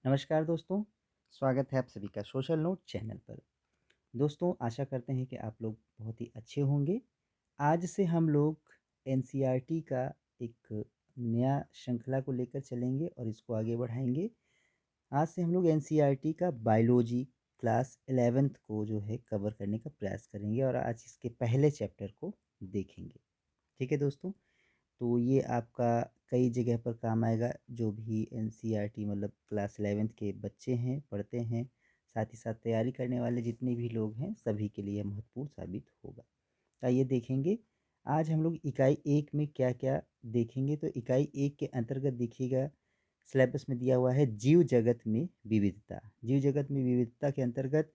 नमस्कार दोस्तों, स्वागत है आप सभी का सोशल नोट चैनल पर। दोस्तों आशा करते हैं कि आप लोग बहुत ही अच्छे होंगे। आज से हम लोग एनसीईआरटी का एक नया श्रृंखला को लेकर चलेंगे और इसको आगे बढ़ाएंगे। आज से हम लोग एनसीईआरटी का बायोलॉजी क्लास 11th को जो है कवर करने का प्रयास करेंगे और आज इसके पहले चैप्टर को देखेंगे। ठीक है दोस्तों, तो ये आपका कई जगह पर काम आएगा। जो भी एनसीईआरटी मतलब क्लास 11th के बच्चे हैं, पढ़ते हैं, साथ ही साथ तैयारी करने वाले जितने भी लोग हैं, सभी के लिए महत्वपूर्ण साबित होगा। तो आइए देखेंगे आज हम लोग इकाई 1 में क्या क्या देखेंगे। तो इकाई 1 के अंतर्गत देखिएगा, सिलेबस में दिया हुआ है जीव जगत में विविधता। जीव जगत में विविधता के अंतर्गत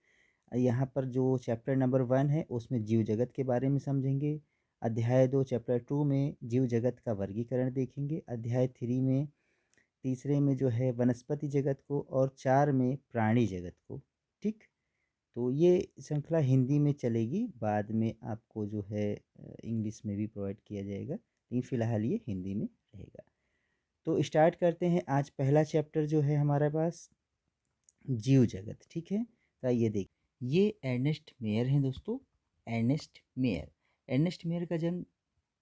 यहाँ पर जो चैप्टर नंबर 1 है उसमें जीव जगत के बारे में समझेंगे। अध्याय 2 चैप्टर 2 में जीव जगत का वर्गीकरण देखेंगे। अध्याय 3 में तीसरे में जो है वनस्पति जगत को और 4 में प्राणी जगत को। ठीक, तो ये श्रृंखला हिंदी में चलेगी, बाद में आपको जो है इंग्लिश में भी प्रोवाइड किया जाएगा, लेकिन फ़िलहाल ये हिंदी में रहेगा। तो स्टार्ट करते हैं। आज पहला चैप्टर जो है हमारे पास जीव जगत। ठीक है, तो आइए देख, ये अर्नेस्ट मेयर हैं दोस्तों। अर्नेस्ट मेयर का जन्म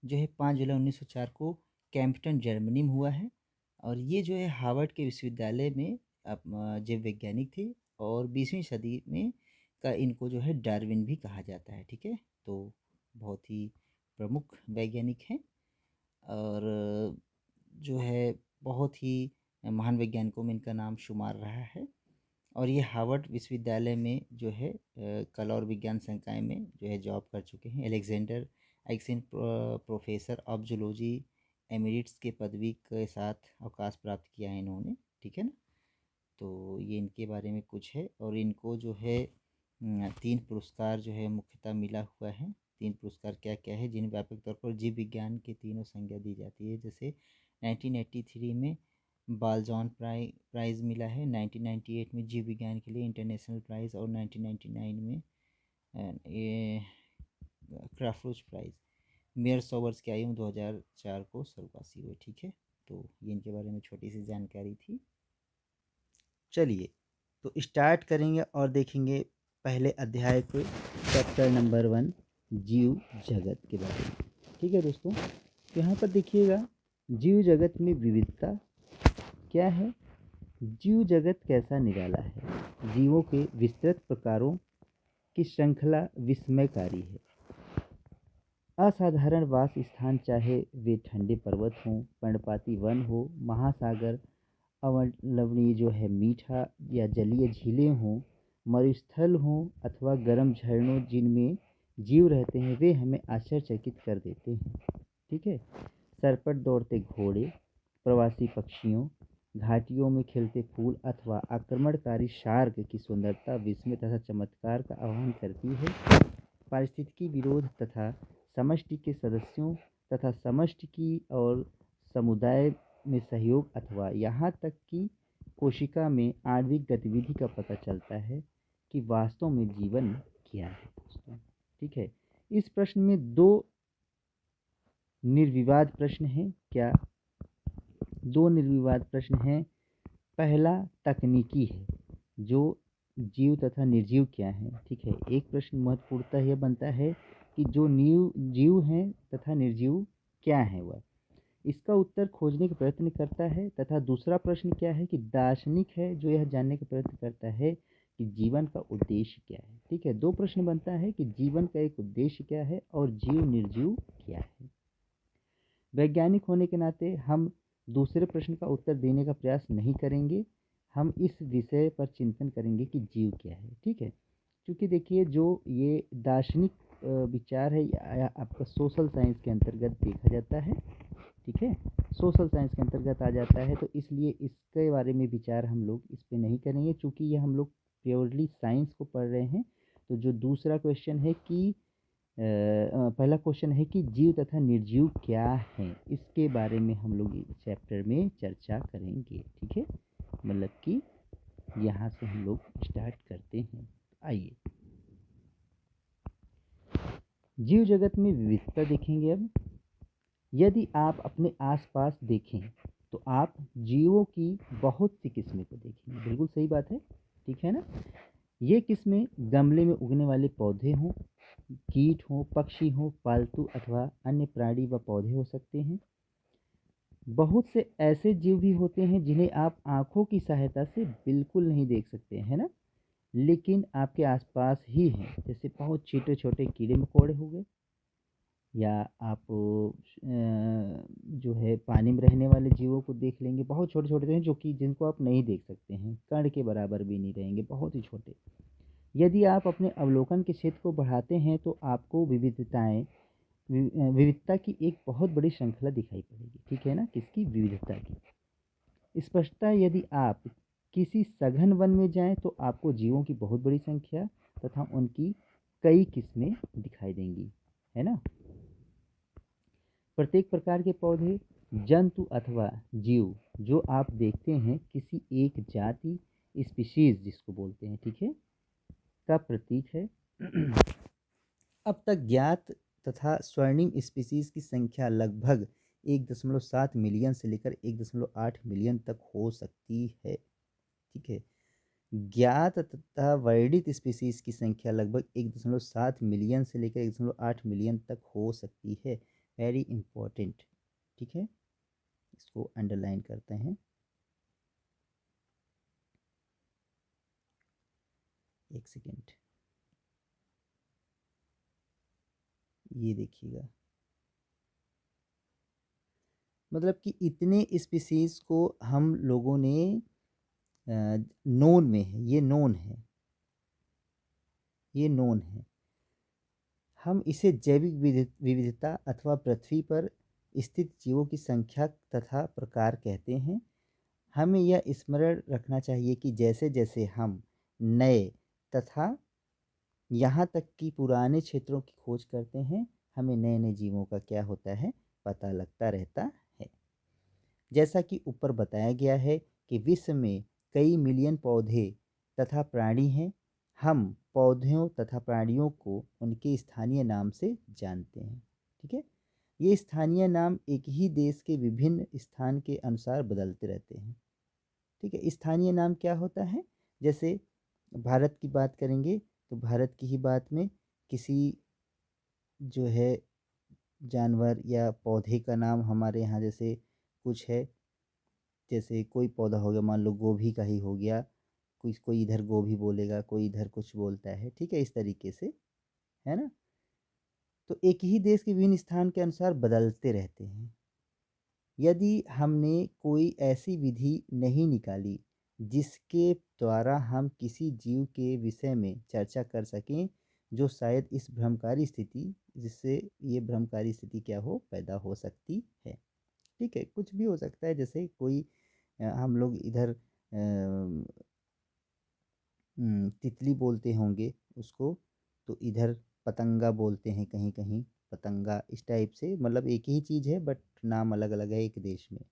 जो है 5 जुलाई 1904 को कैम्पटन जर्मनी में हुआ है। और ये जो है हार्वर्ड के विश्वविद्यालय में जीव वैज्ञानिक थे और 20वीं सदी में का इनको जो है डार्विन भी कहा जाता है। ठीक है, तो बहुत ही प्रमुख वैज्ञानिक हैं और जो है बहुत ही महान वैज्ञानिकों में इनका नाम शुमार रहा है। और ये हार्वर्ड विश्वविद्यालय में जो है कला और विज्ञान संकाय में जो है जॉब कर चुके हैं। एलेक्जेंडर आइक्सन प्रोफेसर ऑफ जूलॉजी एमेरिट्स के पदवी के साथ अवकाश प्राप्त किया है इन्होंने। ठीक है ना, तो ये इनके बारे में कुछ है। और इनको जो है 3 पुरस्कार जो है मुख्यतः मिला हुआ है। 3 पुरस्कार क्या क्या है, जिन्हें व्यापक तौर पर जीव विज्ञान के तीनों संज्ञा दी जाती है। जैसे 1983 में बालजॉन प्राइज़ मिला है, 1998 में जीव विज्ञान के लिए इंटरनेशनल प्राइज़ और 1999 में ये क्राफ्टोज प्राइज़। मेयर सोवर्स की आयु 2004 को स्वर्गवासी हुए। ठीक है, तो ये इनके बारे में छोटी सी जानकारी थी। चलिए तो स्टार्ट करेंगे और देखेंगे पहले अध्याय को, चैप्टर नंबर 1 जीव जगत के बारे में। ठीक है दोस्तों, तो यहाँ पर देखिएगा जीव जगत में विविधता क्या है, जीव जगत कैसा निराला है, जीवों के विस्तृत प्रकारों की श्रृंखला विस्मयकारी है। असाधारण वास स्थान, चाहे वे ठंडे पर्वत हों, पर्णपाती वन हो, महासागर, अवलवनीय जो है मीठा या जलीय झीलें हों, मरुस्थल हों अथवा गर्म झरनों जिनमें जीव रहते हैं, वे हमें आश्चर्यचकित कर देते हैं। ठीक है, सरपट दौड़ते घोड़े, प्रवासी पक्षियों, घाटियों में खिलते फूल अथवा आक्रमणकारी शार्क की सुंदरता विस्मय तथा चमत्कार का आह्वान करती है। पारिस्थितिकी विरोध तथा समष्टि के सदस्यों तथा समष्टि की और समुदाय में सहयोग अथवा यहाँ तक कि कोशिका में आणविक गतिविधि का पता चलता है कि वास्तव में जीवन क्या है दोस्तों। ठीक है, इस प्रश्न में 2 निर्विवाद प्रश्न हैं। क्या 2 निर्विवाद प्रश्न हैं। पहला तकनीकी है, जो जीव तथा निर्जीव क्या है। ठीक है, एक प्रश्न महत्वपूर्णतः यह बनता है कि जो जीव हैं तथा निर्जीव क्या है वह, इसका उत्तर खोजने का प्रयत्न करता है। तथा दूसरा प्रश्न क्या है कि दार्शनिक है, जो यह जानने का प्रयत्न करता है कि जीवन का उद्देश्य क्या है। ठीक है, 2 प्रश्न बनता है कि जीवन का एक उद्देश्य क्या है और जीव निर्जीव क्या है। वैज्ञानिक होने के नाते हम दूसरे प्रश्न का उत्तर देने का प्रयास नहीं करेंगे, हम इस विषय पर चिंतन करेंगे कि जीव क्या है। ठीक है, क्योंकि देखिए जो ये दार्शनिक विचार है आपका सोशल साइंस के अंतर्गत देखा जाता है। ठीक है, सोशल साइंस के अंतर्गत आ जाता है, तो इसलिए इसके बारे में विचार हम लोग इस पे नहीं करेंगे, क्योंकि ये हम लोग प्योरली साइंस को पढ़ रहे हैं। तो जो दूसरा क्वेश्चन है कि पहला क्वेश्चन है कि जीव तथा निर्जीव क्या हैं, इसके बारे में हम लोग इस चैप्टर में चर्चा करेंगे। ठीक है, मतलब कि यहाँ से हम लोग स्टार्ट करते हैं। आइए जीव जगत में विविधता देखेंगे। अब यदि आप अपने आसपास देखें तो आप जीवों की बहुत सी किस्में को देखेंगे। बिल्कुल सही बात है, ठीक है ना। ये किस्में गमले में उगने वाले पौधे हों, कीट हों, पक्षी हों, पालतू अथवा अन्य प्राणी व पौधे हो सकते हैं। बहुत से ऐसे जीव भी होते हैं जिन्हें आप आँखों की सहायता से बिल्कुल नहीं देख सकते, है ना? लेकिन आपके आसपास ही हैं। जैसे बहुत छोटे-छोटे कीड़े-मकोड़े हो गए, या आप जो है पानी में रहने वाले जीवों को देख लेंगे। बहुत छोटे-छोटे हैं जो कि जिनको आप नहीं देख सकते हैं, कण के बराबर भी नहीं रहेंगे, बहुत ही छोटे। यदि आप अपने अवलोकन के क्षेत्र को बढ़ाते हैं तो आपको विविधता की एक बहुत बड़ी श्रृंखला दिखाई पड़ेगी, ठीक है ना? किसकी? विविधता की। स्पष्टतः यदि आप किसी सघन वन में जाएं तो आपको जीवों की बहुत बड़ी संख्या तथा उनकी कई किस्में दिखाई देंगी, है ना? प्रत्येक प्रकार के पौधे, जंतु अथवा जीव जो आप देखते हैं किसी एक जाति, स्पीशीज जिसको बोलते हैं, ठीक है, का प्रतीक है। अब तक ज्ञात तथा स्वर्णिम स्पीशीज की संख्या लगभग 1.7 मिलियन से लेकर 1.8 मिलियन तक हो सकती है, ठीक है। ज्ञात तथा वर्णित स्पीशीज की संख्या लगभग 1.7 मिलियन से लेकर 1.8 मिलियन तक हो सकती है। वेरी इंपॉर्टेंट, ठीक है, इसको अंडरलाइन करते हैं। एक सेकेंड, ये देखिएगा, मतलब कि इतने स्पीशीज को हम लोगों ने नोन में है, ये नोन है, ये नोन है। हम इसे जैविक विविधता अथवा पृथ्वी पर स्थित जीवों की संख्या तथा प्रकार कहते हैं। हमें यह स्मरण रखना चाहिए कि जैसे जैसे हम नए तथा यहाँ तक कि पुराने क्षेत्रों की खोज करते हैं, हमें नए नए जीवों का क्या होता है, पता लगता रहता है। जैसा कि ऊपर बताया गया है कि विश्व में कई मिलियन पौधे तथा प्राणी हैं। हम पौधों तथा प्राणियों को उनके स्थानीय नाम से जानते हैं, ठीक है। ये स्थानीय नाम एक ही देश के विभिन्न स्थान के अनुसार बदलते रहते हैं, ठीक है। स्थानीय नाम क्या होता है? जैसे भारत की बात करेंगे तो भारत की ही बात में किसी जो है जानवर या पौधे का नाम हमारे यहाँ जैसे कुछ है, जैसे कोई पौधा हो गया, मान लो गोभी का ही हो गया, कोई कोई इधर गोभी बोलेगा, कोई इधर कुछ बोलता है, ठीक है, इस तरीके से, है ना। तो एक ही देश के विभिन्न स्थान के अनुसार बदलते रहते हैं। यदि हमने कोई ऐसी विधि नहीं निकाली जिसके द्वारा हम किसी जीव के विषय में चर्चा कर सकें, जो शायद इस भ्रमकारी स्थिति जिससे ये भ्रमकारी स्थिति क्या हो, पैदा हो सकती है, ठीक है। कुछ भी हो सकता है, जैसे कोई हम लोग इधर तितली बोलते होंगे उसको, तो इधर पतंगा बोलते हैं, कहीं कहीं पतंगा, इस टाइप से, मतलब एक ही चीज़ है बट नाम अलग अलग है एक देश में,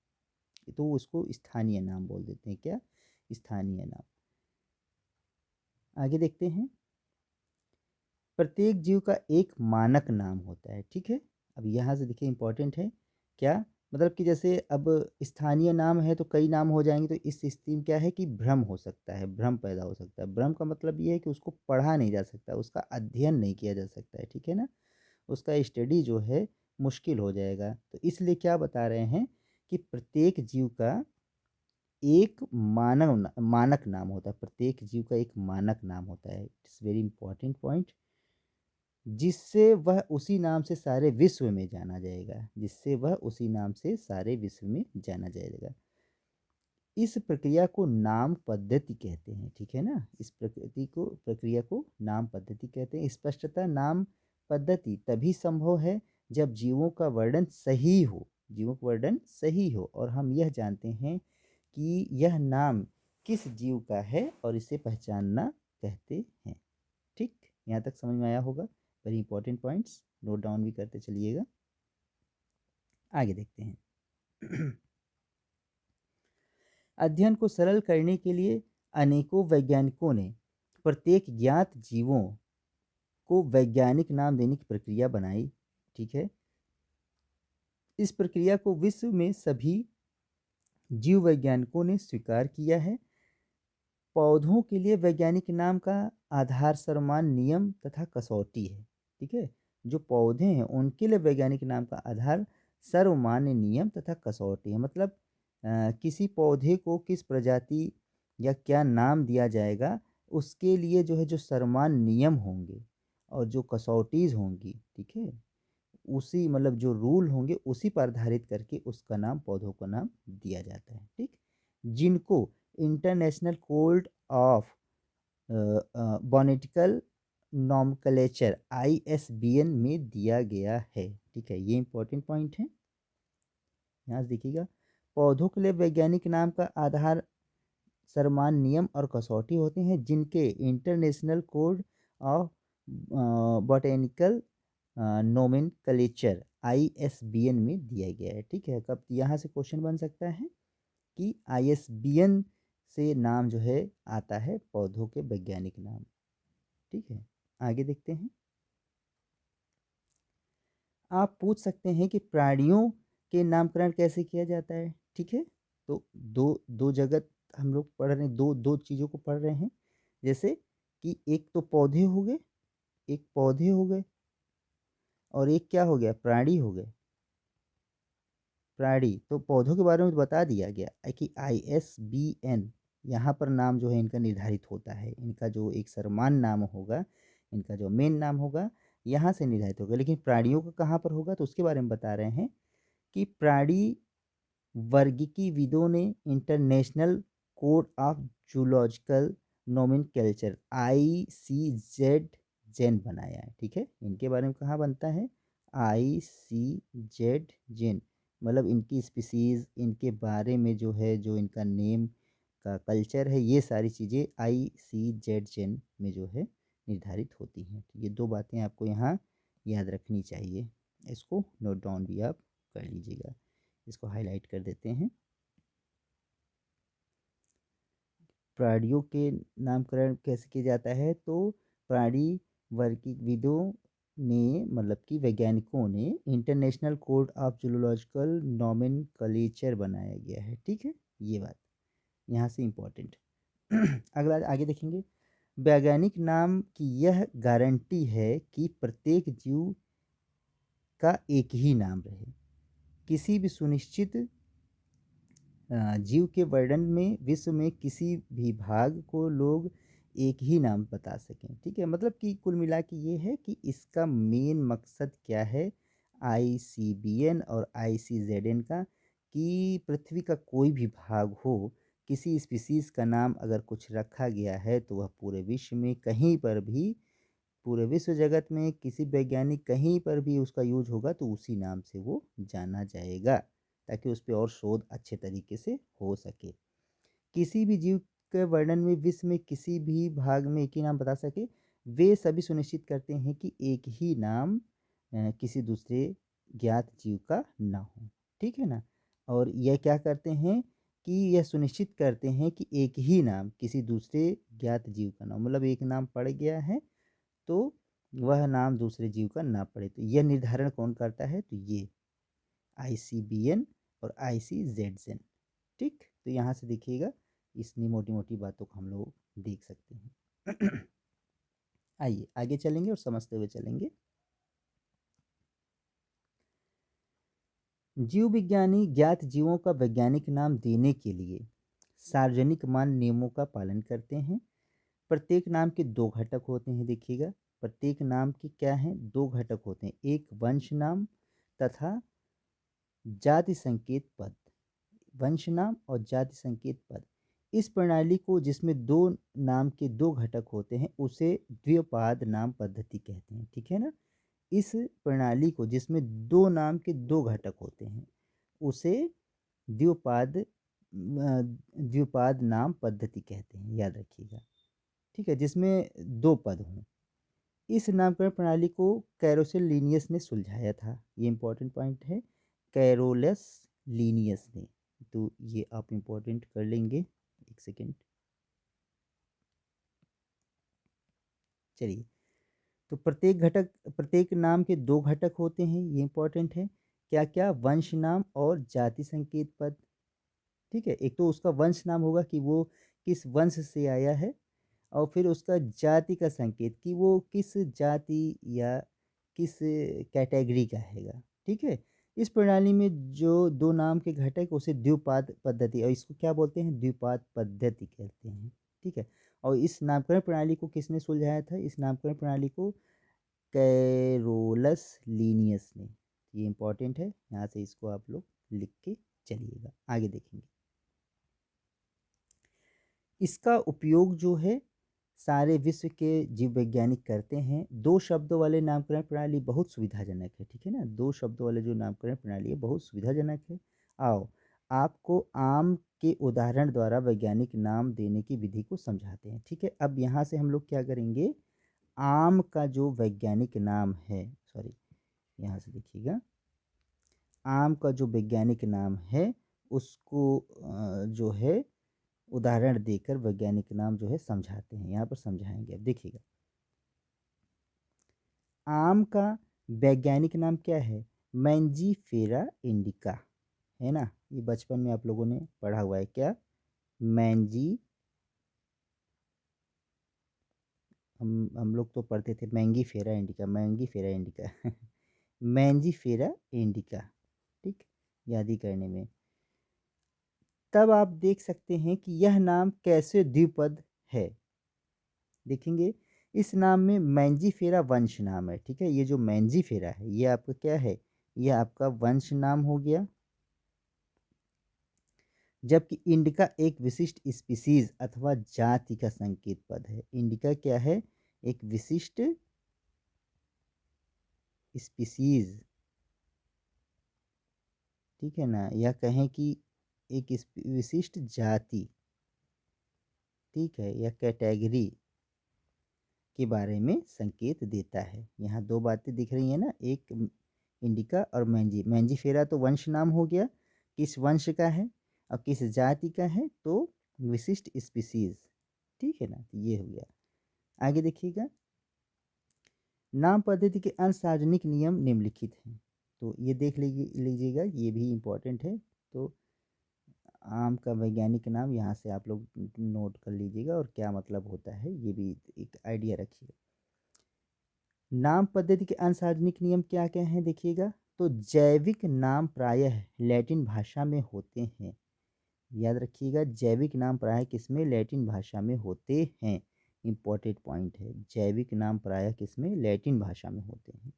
तो उसको स्थानीय नाम बोल देते हैं। क्या? स्थानीय नाम। आगे देखते हैं। प्रत्येक जीव का एक मानक नाम होता है, ठीक है। अब यहाँ से देखिए इंपॉर्टेंट है क्या, मतलब कि जैसे अब स्थानीय नाम है तो कई नाम हो जाएंगे, तो इस स्थिति में क्या है कि भ्रम हो सकता है, भ्रम पैदा हो सकता है। भ्रम का मतलब ये है कि उसको पढ़ा नहीं जा सकता, उसका अध्ययन नहीं किया जा सकता है, ठीक है ना, उसका स्टडी जो है मुश्किल हो जाएगा। तो इसलिए क्या बता रहे हैं कि प्रत्येक जीव का एक मानक नाम होता है, प्रत्येक जीव का एक मानक नाम होता है। इट्स वेरी इंपॉर्टेंट पॉइंट, जिससे वह उसी नाम से सारे विश्व में जाना जाएगा, जिससे वह उसी नाम से सारे विश्व में जाना जाएगा। इस प्रक्रिया को नाम पद्धति कहते हैं, ठीक है ना, इस प्रक्रिया को नाम पद्धति कहते हैं। स्पष्टतः नाम पद्धति तभी संभव है जब जीवों का वर्णन सही हो, जीवों का वर्णन सही हो, और हम यह जानते हैं कि यह नाम किस जीव का है और इसे पहचानना कहते हैं, ठीक। यहाँ तक समझ में आया होगा। Very important points note down भी करते चलिएगा। आगे देखते हैं। अध्ययन को सरल करने के लिए अनेकों वैज्ञानिकों ने प्रत्येक ज्ञात जीवों को वैज्ञानिक नाम देने की प्रक्रिया बनाई, ठीक है। इस प्रक्रिया को विश्व में सभी जीव वैज्ञानिकों ने स्वीकार किया है। पौधों के लिए वैज्ञानिक नाम का आधार सर्वमान्य नियम तथा कसौटी है। ठीक है, जो पौधे हैं उनके लिए वैज्ञानिक नाम का आधार सर्वमान्य नियम तथा कसौटी है। मतलब किसी पौधे को किस प्रजाति या क्या नाम दिया जाएगा, उसके लिए जो है जो सर्वमान्य नियम होंगे और जो कसौटीज़ होंगी, ठीक है, उसी मतलब जो रूल होंगे उसी पर आधारित करके उसका नाम, पौधों का नाम दिया जाता है। ठीक, जिनको इंटरनेशनल कोड ऑफ बॉनेटिकल नॉमक्लेचर ISBN में दिया गया है। ठीक है, ये इंपॉर्टेंट पॉइंट है, यहाँ से देखिएगा। पौधों के लिए वैज्ञानिक नाम का आधार सर्वमान्य नियम और कसौटी होते हैं, जिनके international code of botanical nomenclature ISBN में दिया गया है। ठीक है, कब यहाँ से क्वेश्चन बन सकता है कि ISBN से नाम जो है आता है पौधों के वैज्ञानिक नाम। ठीक है, आगे देखते हैं। आप पूछ सकते हैं कि प्राणियों के नामकरण कैसे किया जाता है। ठीक है, तो दो दो जगह हम लोग पढ़ रहे हैं, दो दो चीज़ों को पढ़ रहे हैं। जैसे कि एक तो पौधे हो गए, एक पौधे हो गए, और एक क्या हो गया, प्राणी हो गए। प्राणी तो पौधों के बारे में बता दिया गया है कि ISBN यहाँ पर नाम जो है इनका निर्धारित होता है। इनका जो एक सर्वमान्य नाम होगा, इनका जो मेन नाम होगा, यहाँ से निर्धारित होगा। लेकिन प्राणियों का कहाँ पर होगा, तो उसके बारे में बता रहे हैं कि प्राणी वर्गीकीविदों ने international code of zoological nomenclature ICZ जेन बनाया है। ठीक है, इनके बारे में कहाँ बनता है, ICZ जेन, मतलब इनकी स्पीसीज़, इनके बारे में जो है, जो इनका नेम का कल्चर है, ये सारी चीज़ें ICZ जेन में जो है निर्धारित होती हैं। तो ये दो बातें आपको यहाँ याद रखनी चाहिए, इसको नोट डाउन भी आप कर लीजिएगा। इसको हाईलाइट कर देते हैं। प्राणियों के नामकरण कैसे किया जाता है, तो प्राणी वर्गीविदों ने, मतलब कि वैज्ञानिकों ने international code of zoological nomenclature बनाया गया है। ठीक है, ये बात यहाँ से इम्पोर्टेंट। अगला आगे देखेंगे। वैज्ञानिक नाम की यह गारंटी है कि प्रत्येक जीव का एक ही नाम रहे। किसी भी सुनिश्चित जीव के वर्णन में विश्व में किसी भी भाग को लोग एक ही नाम बता सकें। ठीक है, मतलब कि कुल मिला के ये है कि इसका मेन मकसद क्या है, ICBN और ICZN का, कि पृथ्वी का कोई भी भाग हो, किसी स्पीसीज़ का नाम अगर कुछ रखा गया है तो वह पूरे विश्व में कहीं पर भी, पूरे विश्व जगत में किसी वैज्ञानिक कहीं पर भी उसका यूज होगा तो उसी नाम से वो जाना जाएगा, ताकि उस पर और शोध अच्छे तरीके से हो सके। किसी भी जीव के वर्णन में विश्व में किसी भी भाग में एक ही नाम बता सके, वे सभी सुनिश्चित करते हैं कि एक ही नाम किसी दूसरे ज्ञात जीव का ना हो। ठीक है ना, और यह क्या करते हैं कि यह सुनिश्चित करते हैं कि एक ही नाम किसी दूसरे ज्ञात जीव का ना हो। मतलब एक नाम पड़ गया है तो वह नाम दूसरे जीव का ना पड़े, तो यह निर्धारण कौन करता है, तो ये ICBN और ICZN। ठीक, तो यहाँ से देखिएगा, इतनी मोटी मोटी बातों को हम लोग देख सकते हैं। आइए आगे चलेंगे और समझते हुए चलेंगे। जीव विज्ञानी ज्ञात जीवों का वैज्ञानिक नाम देने के लिए सार्वजनिक मान नियमों का पालन करते हैं। प्रत्येक नाम के दो घटक होते हैं। देखिएगा, प्रत्येक नाम के क्या हैं, दो घटक होते हैं, एक वंश नाम तथा जाति संकेत पद। वंश नाम और जाति संकेत पद, इस प्रणाली को जिसमें दो नाम के दो घटक होते हैं उसे द्विपद नाम पद्धति कहते हैं। ठीक है ना, इस प्रणाली को जिसमें दो नाम के दो घटक होते हैं उसे द्विपद द्विपद नाम पद्धति कहते हैं, याद रखिएगा। ठीक है, जिसमें दो पद हों। इस नामकरण प्रणाली को कैरोसिल लीनियस ने सुलझाया था। ये इंपॉर्टेंट पॉइंट है, कैरोलस लीनियस ने। तो ये आप इंपॉर्टेंट कर लेंगे, एक सेकेंड। चलिए, तो प्रत्येक नाम के दो घटक होते हैं, ये इंपॉर्टेंट है। क्या क्या, वंश नाम और जाति संकेत पद। ठीक है? एक तो उसका वंश नाम होगा कि वो किस वंश से आया है, और फिर उसका जाति का संकेत कि वो किस जाति या किस कैटेगरी का हैगा, ठीक है? इस प्रणाली में जो 2 नाम के घटक उसे द्विपाद पद्धति, और इसको क्या बोलते हैं? द्विपाद पद्धति कहते हैं, ठीक है? और इस नामकरण प्रणाली को किसने सुलझाया था? इस नामकरण प्रणाली को कैरोलस लीनियस ने। ये इम्पोर्टेंट है, यहाँ से इसको आप लोग लिख के चलिएगा, आगे देखेंगे। इसका उपयोग जो है सारे विश्व के जीव वैज्ञानिक करते हैं। 2 शब्दों वाले नामकरण प्रणाली बहुत सुविधाजनक है, ठीक है ना? 2 शब्दों वाले जो नामकरण प्रणाली है बहुत सुविधाजनक है। आओ आपको आम के उदाहरण द्वारा वैज्ञानिक नाम देने की विधि को समझाते हैं, ठीक है? अब यहाँ से हम लोग क्या करेंगे, आम का जो वैज्ञानिक नाम है, सॉरी यहाँ से देखिएगा, आम का जो वैज्ञानिक नाम है उसको जो है उदाहरण देकर वैज्ञानिक नाम जो है समझाते हैं। यहाँ पर समझाएंगे, अब देखिएगा। आम का वैज्ञानिक नाम क्या है? मैंजीफेरा इंडिका, है ना? ये बचपन में आप लोगों ने पढ़ा हुआ है क्या? मैंजी, हम लोग तो पढ़ते थे Mangifera indica, Mangifera indica Mangifera indica, ठीक, याद ही करने में। तब आप देख सकते हैं कि यह नाम कैसे द्विपद है, देखेंगे। इस नाम में मैंजीफेरा वंश नाम है, ठीक है? ये जो मैंजीफेरा है ये आपका क्या है? ये आपका वंश नाम हो गया, जबकि इंडिका एक विशिष्ट स्पीसीज अथवा जाति का संकेत पद है। इंडिका क्या है? एक विशिष्ट स्पीसीज, ठीक है ना? या कहें कि एक विशिष्ट जाति, ठीक है, या कैटेगरी के बारे में संकेत देता है। यहाँ 2 बातें दिख रही हैं ना, एक इंडिका और मैंजीफेरा तो वंश नाम हो गया, किस वंश का है और किस जाति का है, तो विशिष्ट स्पीसीज, ठीक है ना? तो ये हो गया। आगे देखिएगा, नाम पद्धति के अनसार्वजनिक नियम निम्नलिखित हैं, तो ये देख लीजिएगा, ये भी इम्पोर्टेंट है। तो आम का वैज्ञानिक नाम यहाँ से आप लोग नोट कर लीजिएगा और क्या मतलब होता है ये भी एक आइडिया रखिएगा। नाम पद्धति के अनसार्वजनिक नियम क्या क्या हैं देखिएगा। तो जैविक नाम प्रायः लैटिन भाषा में होते हैं, याद रखिएगा, जैविक नाम प्रायः किसमें? लैटिन भाषा में होते हैं। इंपॉर्टेंट पॉइंट है, जैविक नाम प्रायः किसमें? लैटिन भाषा में होते हैं,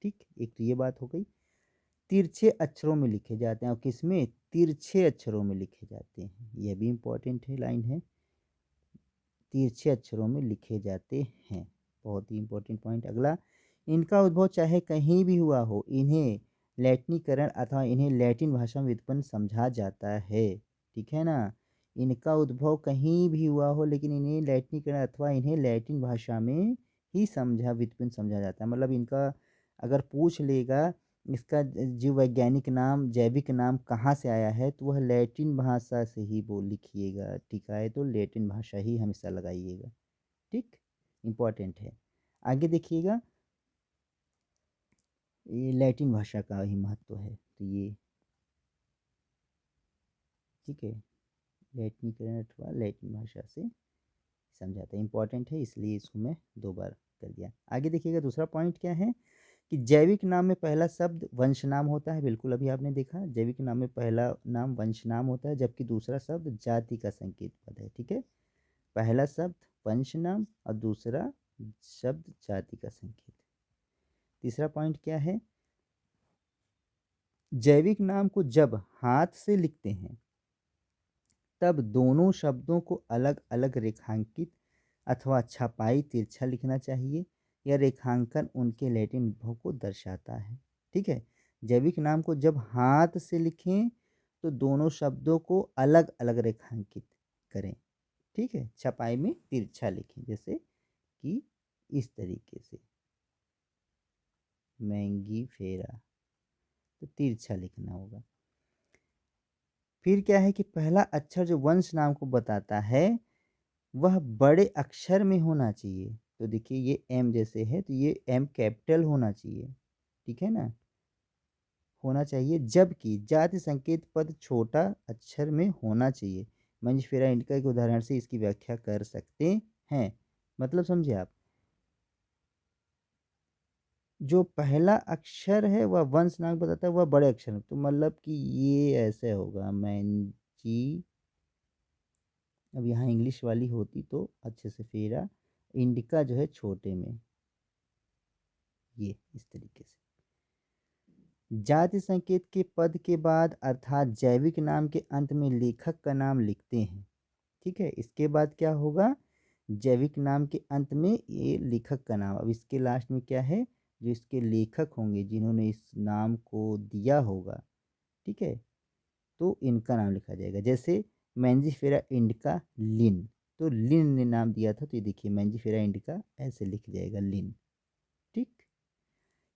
ठीक। एक तो ये बात हो गई। तिरछे अक्षरों में लिखे जाते हैं, और किसमें? तिरछे अक्षरों में लिखे जाते हैं, यह भी इंपॉर्टेंट है, लाइन है, तिरछे अक्षरों में लिखे जाते हैं, बहुत ही इंपॉर्टेंट पॉइंट। अगला, इनका उद्भव चाहे कहीं भी हुआ हो, इन्हें लैटिनीकरण अथवा इन्हें लैटिन भाषा में व्युत्पन्न समझा जाता है, ठीक है ना? इनका उद्भव कहीं भी हुआ हो लेकिन इन्हें लैटिनीकरण अथवा इन्हें लैटिन भाषा में ही व्युत्पन्न समझा जाता है। मतलब इनका अगर पूछ लेगा इसका जीव वैज्ञानिक नाम, जैविक नाम कहाँ से आया है, तो वह लैटिन भाषा से ही बोल लिखिएगा, ठीक है? तो लैटिन भाषा ही हमेशा लगाइएगा, ठीक, इम्पॉर्टेंट है। आगे देखिएगा, ये लैटिन भाषा का ही महत्व है, तो ये ठीक है, लैटिनीकरण अथवा लैटिन भाषा से समझाता है, इंपॉर्टेंट है, इसलिए इसको मैं 2 बार कर दिया। आगे देखिएगा, दूसरा पॉइंट क्या है कि जैविक नाम में पहला शब्द वंश नाम होता है, बिल्कुल अभी आपने देखा, जैविक नाम में पहला नाम वंश नाम होता है, जबकि दूसरा शब्द जाति का संकेत पद है, ठीक है? पहला शब्द वंश नाम और दूसरा शब्द जाति का संकेत। तीसरा पॉइंट क्या है, जैविक नाम को जब हाथ से लिखते हैं तब दोनों शब्दों को अलग अलग रेखांकित अथवा छपाई तिरछा लिखना चाहिए। यह रेखांकन उनके लैटिन उद्भव को दर्शाता है, ठीक है? जैविक नाम को जब हाथ से लिखें तो दोनों शब्दों को अलग अलग रेखांकित करें, ठीक है? छपाई में तिरछा लिखें, जैसे कि इस तरीके से मैंगी फेरा, तो तिरछा लिखना होगा। फिर क्या है कि पहला अक्षर जो वंश नाम को बताता है वह बड़े अक्षर में होना चाहिए, तो देखिए ये एम जैसे है तो ये एम कैपिटल होना चाहिए, ठीक है ना? होना चाहिए, जबकि जाति संकेत पद छोटा अक्षर में होना चाहिए। मंजिफेरा इंडिका के उदाहरण से इसकी व्याख्या कर सकते हैं। मतलब समझे आप, जो पहला अक्षर है वह वंश नाम बताता है, वह बड़े अक्षर में, तो मतलब कि ये ऐसे होगा मैंजी। अब यहाँ इंग्लिश वाली होती तो अच्छे से फेरा, इंडिका जो है छोटे में, ये इस तरीके से। जाति संकेत के पद के बाद अर्थात जैविक नाम के अंत में लेखक का नाम लिखते हैं। ठीक है, इसके बाद क्या होगा, जैविक नाम के अंत में ये लेखक का नाम, अब इसके लास्ट में क्या है, जो इसके लेखक होंगे जिन्होंने इस नाम को दिया होगा, ठीक है, तो इनका नाम लिखा जाएगा। जैसे मैंजिफेरा इंडिका लिन, तो लिन ने नाम दिया था, तो ये देखिए मैंजिफेरा इंडिका ऐसे लिख जाएगा लिन। ठीक,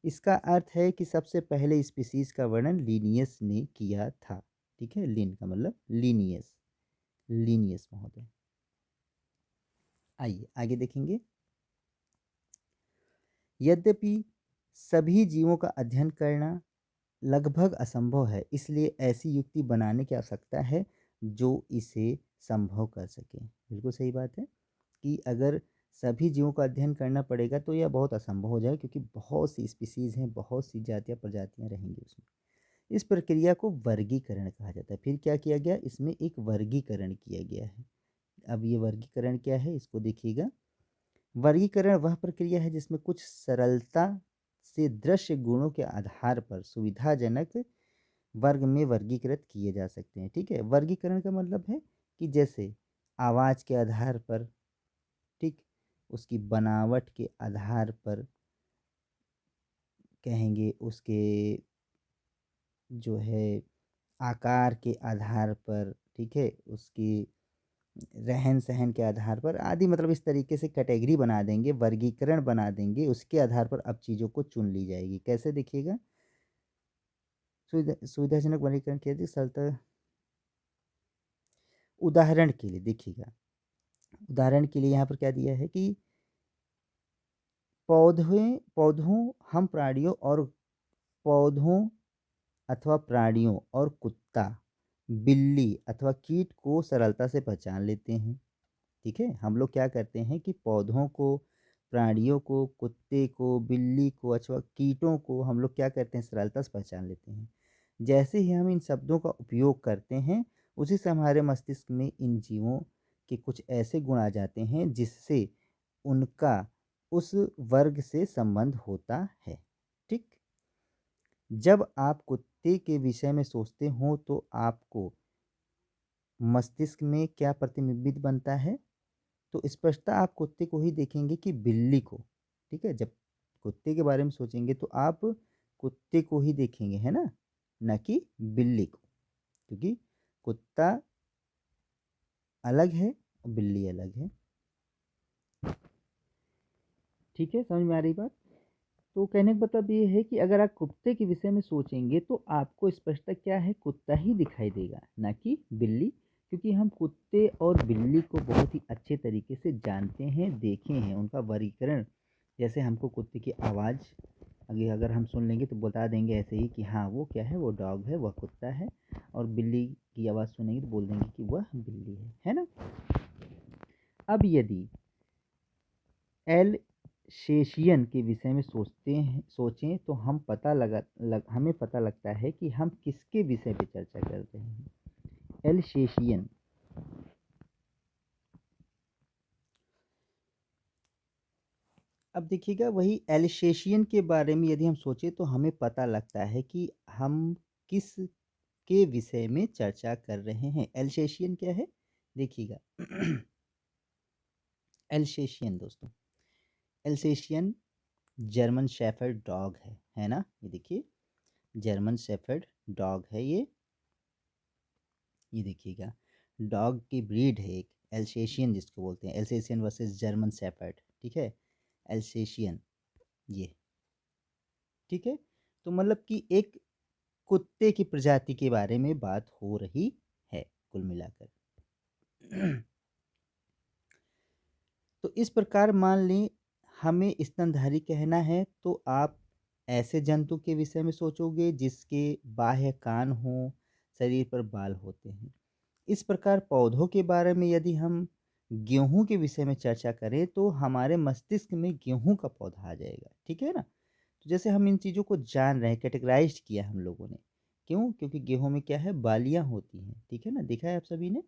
इसका अर्थ है कि सबसे पहले स्पीसीज का वर्णन लीनियस ने किया था। ठीक है, लिन का मतलब लीनियस, लीनियस महोदय। आइए आगे देखेंगे। यद्यपि सभी जीवों का अध्ययन करना लगभग असंभव है, इसलिए ऐसी युक्ति बनाने की आवश्यकता है जो इसे संभव कर सके। बिल्कुल सही बात है कि अगर सभी जीवों का अध्ययन करना पड़ेगा तो यह बहुत असंभव हो जाएगा, क्योंकि बहुत सी स्पीसीज हैं, बहुत सी जातियाँ प्रजातियाँ रहेंगी उसमें। इस प्रक्रिया को वर्गीकरण कहा जाता है। फिर क्या किया गया, इसमें एक वर्गीकरण किया गया है। अब ये वर्गीकरण क्या है, इसको देखिएगा। वर्गीकरण वह प्रक्रिया है जिसमें कुछ सरलता से दृश्य गुणों के आधार पर सुविधाजनक वर्ग में वर्गीकृत किए जा सकते हैं। ठीक है, वर्गीकरण का मतलब है कि जैसे आवाज़ के आधार पर, ठीक, उसकी बनावट के आधार पर कहेंगे, उसके जो है आकार के आधार पर, ठीक है, उसकी रहन सहन के आधार पर आदि, मतलब इस तरीके से कैटेगरी बना देंगे, वर्गीकरण बना देंगे, उसके आधार पर अब चीज़ों को चुन ली जाएगी। कैसे देखिएगा, सुविधाजनक वर्गीकरण किया जाए सरलता। उदाहरण के लिए देखिएगा, उदाहरण के लिए यहाँ पर क्या दिया है कि पौधों हम प्राणियों और पौधों अथवा प्राणियों और कुत्ता, बिल्ली अथवा कीट को सरलता से पहचान लेते हैं। ठीक है, हम लोग क्या करते हैं कि पौधों को, प्राणियों को, कुत्ते को, बिल्ली को अथवा कीटों को हम लोग क्या करते हैं, सरलता से पहचान लेते हैं। जैसे ही हम इन शब्दों का उपयोग करते हैं, उसी से हमारे मस्तिष्क में इन जीवों के कुछ ऐसे गुण आ जाते हैं जिससे उनका उस वर्ग से संबंध होता है। ठीक, जब आप कुत्ते के विषय में सोचते हो तो आपको मस्तिष्क में क्या प्रतिबिंबित बनता है, तो स्पष्टता आप कुत्ते को ही देखेंगे कि बिल्ली को। ठीक है, जब कुत्ते के बारे में सोचेंगे तो आप कुत्ते को ही देखेंगे, है ना, न कि बिल्ली को, क्योंकि कुत्ता अलग है और बिल्ली अलग है। ठीक है, समझ में आ रही बात। तो कहने का मतलब ये है कि अगर आप कुत्ते के विषय में सोचेंगे तो आपको स्पष्टता क्या है, कुत्ता ही दिखाई देगा, ना कि बिल्ली, क्योंकि हम कुत्ते और बिल्ली को बहुत ही अच्छे तरीके से जानते हैं, देखे हैं, उनका वर्गीकरण। जैसे हमको कुत्ते की आवाज़ अगर हम सुन लेंगे तो बता देंगे ऐसे ही कि हाँ वो क्या है, वो डॉग है, वह कुत्ता है, और बिल्ली की आवाज़ सुनेंगे तो बोल देंगे कि वह बिल्ली है ना। अब यदि एल शेशियन के विषय में सोचें तो हमें पता लगता है कि हम किसके विषय पे चर्चा कर रहे हैं। एल शेशियन, अब देखिएगा, वही एल्सेशियन के बारे में यदि हम सोचें तो हमें पता लगता है कि हम किस के विषय में चर्चा कर रहे हैं। एल्सेशियन क्या है, देखिएगा। एल्सेशियन दोस्तों, एल्सेशियन जर्मन शेफर्ड डॉग है ना, ये देखिए जर्मन शेफर्ड डॉग है ये देखिएगा, डॉग की ब्रीड है एक एल्सेशियन जिसको बोलते हैं, एल्सेशियन वर्सेस जर्मन शेफर्ड। ठीक है, एल्सेशियन ये, ठीक है, तो मतलब कि एक कुत्ते की प्रजाति के बारे में बात हो रही है कुल मिलाकर। तो इस प्रकार मान लें हमें स्तनधारी कहना है तो आप ऐसे जंतु के विषय में सोचोगे जिसके बाह्य कान हो, शरीर पर बाल होते हैं। इस प्रकार पौधों के बारे में यदि हम गेहूँ के विषय में चर्चा करें तो हमारे मस्तिष्क में गेहूँ का पौधा आ जाएगा, ठीक है ना? तो जैसे हम इन चीज़ों को जान रहे हैं, कैटेगराइज़्ड किया हम लोगों ने। क्यों? क्योंकि गेहूँ में क्या है, बालियाँ होती हैं, ठीक है ना? देखा है आप सभी ने?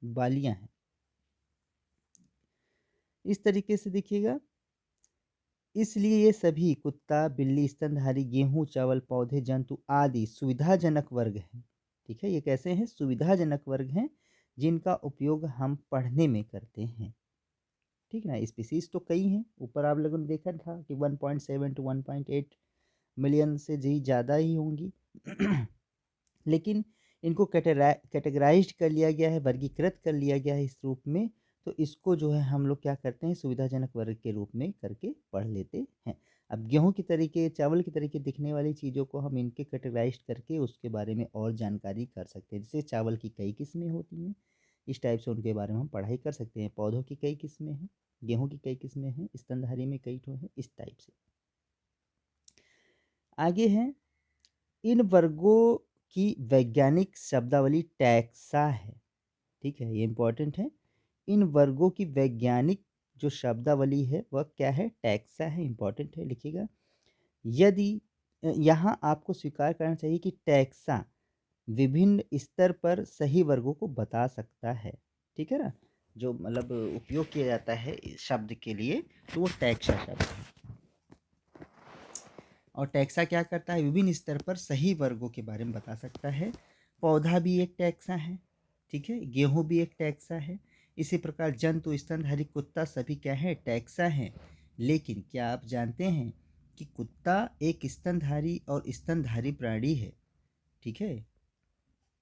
बालियाँ हैं। इस तरीके से देखिएगा, इसलिए ये सभी कुत्ता, बिल्ली, स्तनधारी, गेहूँ, चावल, पौधे, जंतु आदि सुविधाजनक वर्ग हैं। ठीक है? ये कैसे हैं? सुविधाजनक वर्ग हैं, जिनका उपयोग हम पढ़ने में करते हैं। ठीक है ना? स्पीशीज़ तो कई हैं, ऊपर आप लोगों ने देखा था कि 1.7 टू 1.8 मिलियन से जी ज़्यादा ही होंगी। लेकिन इनको कैटेगराइज़्ड कर लिया गया है, वर्गीकृत कर लिया गया है इस रूप में, तो इसको जो है हम लोग क्या करते हैं, सुविधाजनक वर्ग के रूप में करके पढ़ लेते हैं। अब गेहूँ की तरीके, चावल की तरीके दिखने वाली चीज़ों को हम इनके कैटेगराइज़्ड करके उसके बारे में और जानकारी कर सकते हैं। जैसे चावल की कई किस्में होती हैं, इस टाइप से उनके बारे में हम पढ़ाई कर सकते हैं। पौधों की कई किस्में हैं, गेहूँ की कई किस्में हैं, स्तनधारी में कई ठो हैं, इस टाइप से। आगे है, इन वर्गों की वैज्ञानिक शब्दावली टैक्सा है। ठीक है, ये इम्पोर्टेंट है। इन वर्गों की वैज्ञानिक जो शब्दावली है वह क्या है? टैक्सा है, इम्पोर्टेंट है, लिखिएगा। यदि यहाँ आपको स्वीकार करना चाहिए कि टैक्सा विभिन्न स्तर पर सही वर्गों को बता सकता है। ठीक है ना? जो मतलब उपयोग किया जाता है इस शब्द के लिए, तो वो टैक्सा शब्द है। और टैक्सा क्या करता है? विभिन्न स्तर पर सही वर्गों के बारे में बता सकता है। पौधा भी एक टैक्सा है, ठीक है? गेहूँ भी एक टैक्सा है। इसी प्रकार जंतु, स्तनधारी, कुत्ता सभी क्या है? टैक्सा हैं। लेकिन क्या आप जानते हैं कि कुत्ता एक स्तनधारी और स्तनधारी प्राणी है, ठीक है?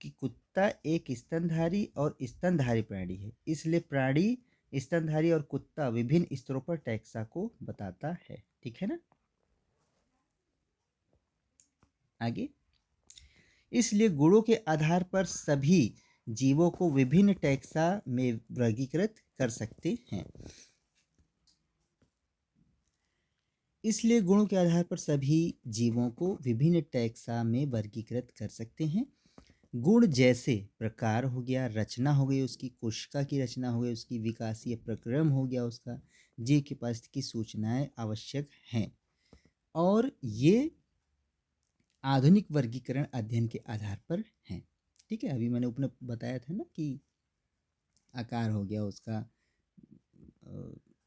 कि कुत्ता एक स्तनधारी और स्तनधारी प्राणी है, इसलिए प्राणी, स्तनधारी और कुत्ता विभिन्न स्तरों पर टैक्सा को बताता है, ठीक है ना? आगे, इसलिए गुणों के आधार पर सभी जीवों को विभिन्न टैक्सा में वर्गीकृत कर सकते हैं। इसलिए गुणों के आधार पर सभी जीवों को विभिन्न टैक्सा में वर्गीकृत कर सकते हैं। गुण जैसे प्रकार हो गया, रचना हो गई उसकी, कोशिका की रचना हो गई उसकी, विकासीय प्रक्रम हो गया उसका, जीव के पास की सूचनाएं आवश्यक हैं। और ये आधुनिक वर्गीकरण अध्ययन के आधार पर हैं। ठीक है, अभी मैंने ऊपर बताया था ना कि आकार हो गया उसका,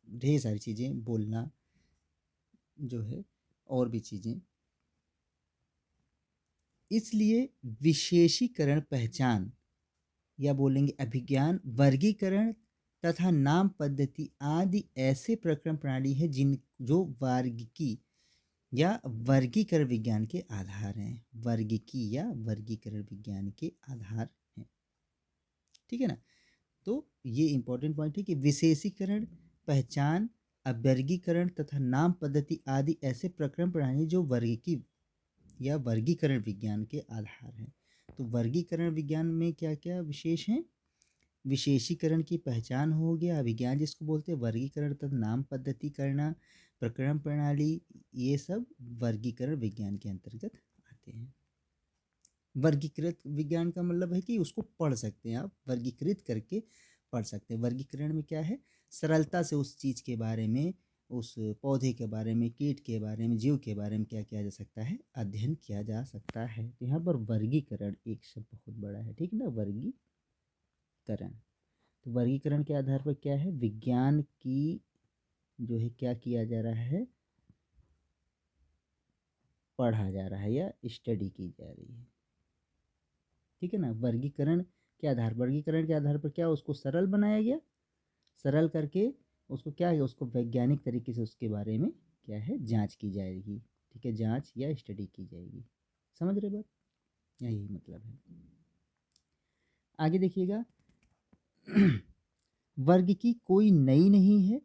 ढेर सारी चीज़ें, बोलना जो है, और भी चीज़ें। इसलिए विशेषीकरण, पहचान या बोलेंगे अभिज्ञान, वर्गीकरण तथा नाम पद्धति आदि ऐसे प्रक्रम प्रणाली है जिन जो वर्गीकी या वर्गीकरण विज्ञान के आधार हैं। वर्गीकी या वर्गीकरण विज्ञान के आधार हैं। ठीक है ना? तो ये इंपॉर्टेंट पॉइंट है कि विशेषीकरण, पहचान, अवर्गीकरण तथा नाम पद्धति आदि ऐसे प्रक्रम प्रणाली जो वर्गीकी या वर्गीकरण विज्ञान के आधार हैं। तो वर्गीकरण विज्ञान में क्या क्या विशेष हैं? विशेषीकरण की पहचान हो गया, अभिज्ञान जिसको बोलते हैं, वर्गीकरण तथा नाम पद्धति करना, प्रक्रम प्रणाली, ये सब वर्गीकरण विज्ञान के अंतर्गत आते हैं। वर्गीकृत विज्ञान का मतलब है कि उसको पढ़ सकते हैं आप, वर्गीकृत करके पढ़ सकते हैं। वर्गीकरण में क्या है? सरलता से उस चीज़ के बारे में, उस पौधे के बारे में, कीट के बारे में, जीव के बारे में क्या किया जा सकता है? अध्ययन किया जा सकता है। तो यहाँ पर वर्गीकरण एक शब्द बहुत बड़ा है, ठीक है ना? वर्गीकरण, तो वर्गीकरण के आधार पर क्या है? विज्ञान की जो है क्या किया जा रहा है? पढ़ा जा रहा है या स्टडी की जा रही है। ठीक है ना? वर्गीकरण के आधार पर क्या उसको सरल बनाया गया, सरल करके उसको क्या है, उसको वैज्ञानिक तरीके से उसके बारे में क्या है, जांच की जाएगी। ठीक है, जांच या स्टडी की जाएगी। समझ रहे बात? यही मतलब है। आगे देखिएगा, वर्ग की कोई नई नहीं है।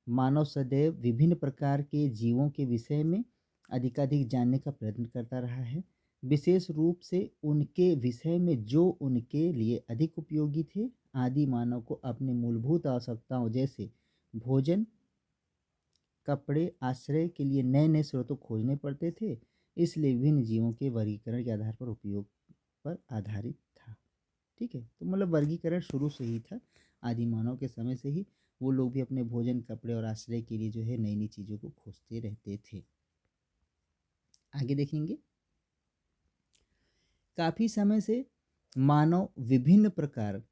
मानव सदैव विभिन्न प्रकार के जीवों के विषय में अधिकाधिक जानने का प्रयत्न करता रहा है, विशेष रूप से उनके विषय में जो उनके लिए अधिक उपयोगी थे। आदि मानव को अपने मूलभूत आवश्यकताओं जैसे भोजन, कपड़े, आश्रय के लिए नए नए स्रोतों खोजने पड़ते थे, इसलिए विभिन्न जीवों के वर्गीकरण के आधार पर उपयोग पर आधारित था। ठीक है, तो मतलब वर्गीकरण शुरू से ही था, आदि मानव के समय से ही वो लोग भी अपने भोजन, कपड़े और आश्रय के लिए जो है नई नई चीज़ों को खोजते रहते थे। आगे देखेंगे, काफ़ी समय से मानव विभिन्न प्रकार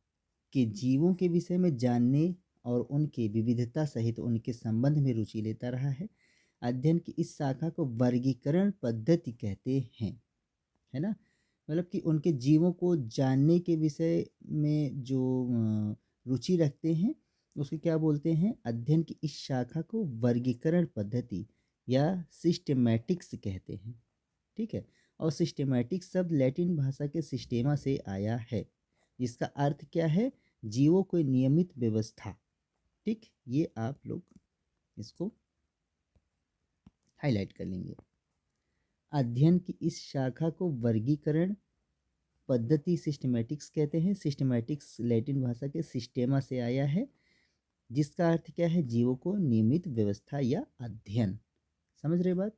के जीवों के विषय में जानने और उनके विविधता सहित उनके संबंध में रुचि लेता रहा है। अध्ययन की इस शाखा को वर्गीकरण पद्धति कहते हैं, है ना। मतलब कि उनके जीवों को जानने के विषय में जो रुचि रखते हैं, उसको क्या बोलते हैं, अध्ययन की इस शाखा को वर्गीकरण पद्धति या सिस्टेमैटिक्स कहते हैं। ठीक है, और सिस्टेमैटिक्स शब्द लैटिन भाषा के सिस्टेमा से आया है, जिसका अर्थ क्या है, जीवों को नियमित व्यवस्था। ठीक, ये आप लोग इसको हाईलाइट कर लेंगे। अध्ययन की इस शाखा को वर्गीकरण पद्धति सिस्टेमैटिक्स कहते हैं। सिस्टेमैटिक्स लैटिन भाषा के सिस्टेमा से आया है, जिसका अर्थ क्या है, जीवों को नियमित व्यवस्था या अध्ययन। समझ रहे बात,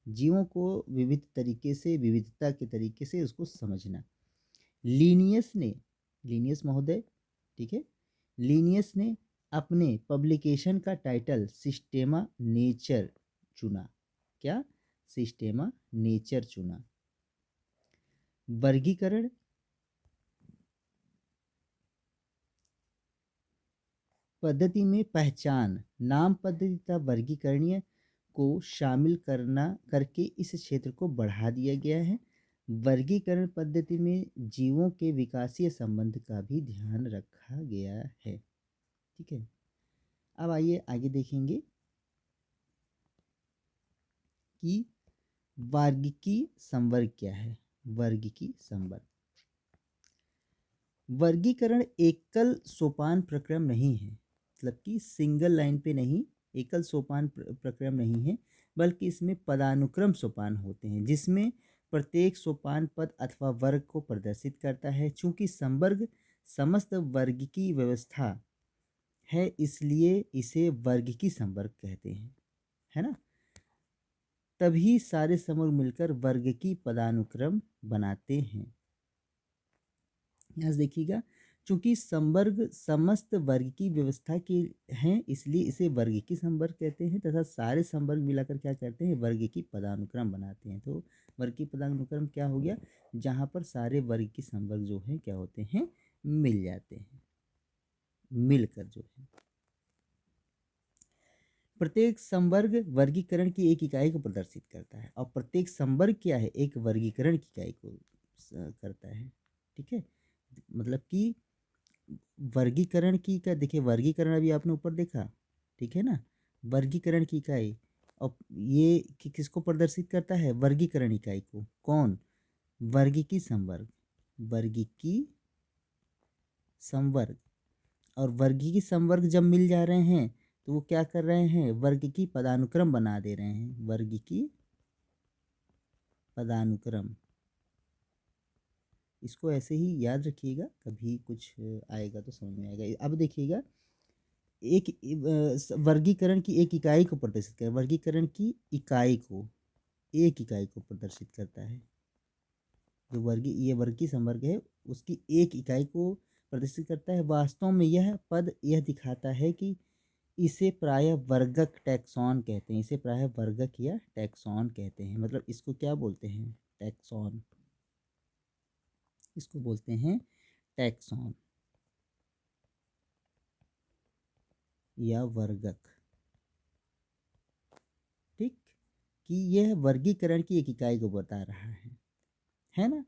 जीवों को विविध तरीके से, विविधता के तरीके से उसको समझना। लीनियस महोदय, ठीक है, लीनियस ने अपने पब्लिकेशन का टाइटल सिस्टेमा नेचर चुना। क्या, सिस्टेमा नेचर चुना। वर्गीकरण पद्धति में पहचान, नाम पद्धति तथा वर्गीकरणीय को शामिल करके इस क्षेत्र को बढ़ा दिया गया है। वर्गीकरण पद्धति में जीवों के विकासीय संबंध का भी ध्यान रखा गया है। ठीक है, अब आइए आगे देखेंगे कि वर्गीकी संवर्ग क्या है। वर्गीकी संवर्ग, वर्गीकरण एकल सोपान प्रक्रम नहीं है, मतलब कि सिंगल लाइन पे नहीं, एकल सोपान प्रक्रम नहीं है, बल्कि इसमें पदानुक्रम सोपान होते हैं, जिसमें प्रत्येक सोपान पद अथवा वर्ग को प्रदर्शित करता है। चूंकि संवर्ग समस्त वर्गीकी व्यवस्था है, इसलिए इसे वर्गीकी संवर्ग कहते हैं, है ना। तभी सारे समूह मिलकर वर्ग की पदानुक्रम बनाते हैं। यहाँ देखिएगा, चूंकि संवर्ग समस्त वर्ग की व्यवस्था के हैं, इसलिए इसे वर्ग की संवर्ग कहते हैं, तथा सारे संवर्ग मिलाकर क्या करते हैं, वर्ग की पदानुक्रम बनाते हैं। तो वर्ग की पदानुक्रम क्या हो गया, जहाँ पर सारे वर्ग की संवर्ग जो है क्या होते हैं, मिल जाते हैं, मिलकर जो है। प्रत्येक संवर्ग वर्गीकरण की एक इकाई को प्रदर्शित करता है, और प्रत्येक संवर्ग क्या है, एक वर्गीकरण की इकाई को करता है। ठीक है, मतलब कि वर्गीकरण की क्या, देखिए वर्गीकरण अभी आपने ऊपर देखा, ठीक है ना, वर्गीकरण की इकाई, और ये किसको प्रदर्शित करता है, वर्गीकरण इकाई को। कौन, वर्गीकी संवर्ग, वर्गीकी संवर्ग। और वर्गीकी संवर्ग जब मिल जा रहे हैं, तो वो क्या कर रहे हैं, वर्ग की पदानुक्रम बना दे रहे हैं, वर्ग की पदानुक्रम। इसको ऐसे ही याद रखिएगा, कभी कुछ आएगा तो समझ में आएगा। अब देखिएगा, एक वर्गीकरण की एक इकाई को प्रदर्शित कर, वर्गीकरण की इकाई को, एक इकाई को प्रदर्शित करता है। जो ये वर्गीय संवर्ग है, उसकी एक इकाई को प्रदर्शित करता है। वास्तव में यह पद यह दिखाता है कि इसे प्रायः वर्गक टैक्सॉन कहते हैं, इसे प्रायः वर्गक या टैक्सॉन कहते हैं। मतलब इसको क्या बोलते हैं, टैक्सॉन, इसको बोलते हैं टैक्सॉन या वर्गक। ठीक, कि यह वर्गीकरण की एक इकाई को बता रहा है ना।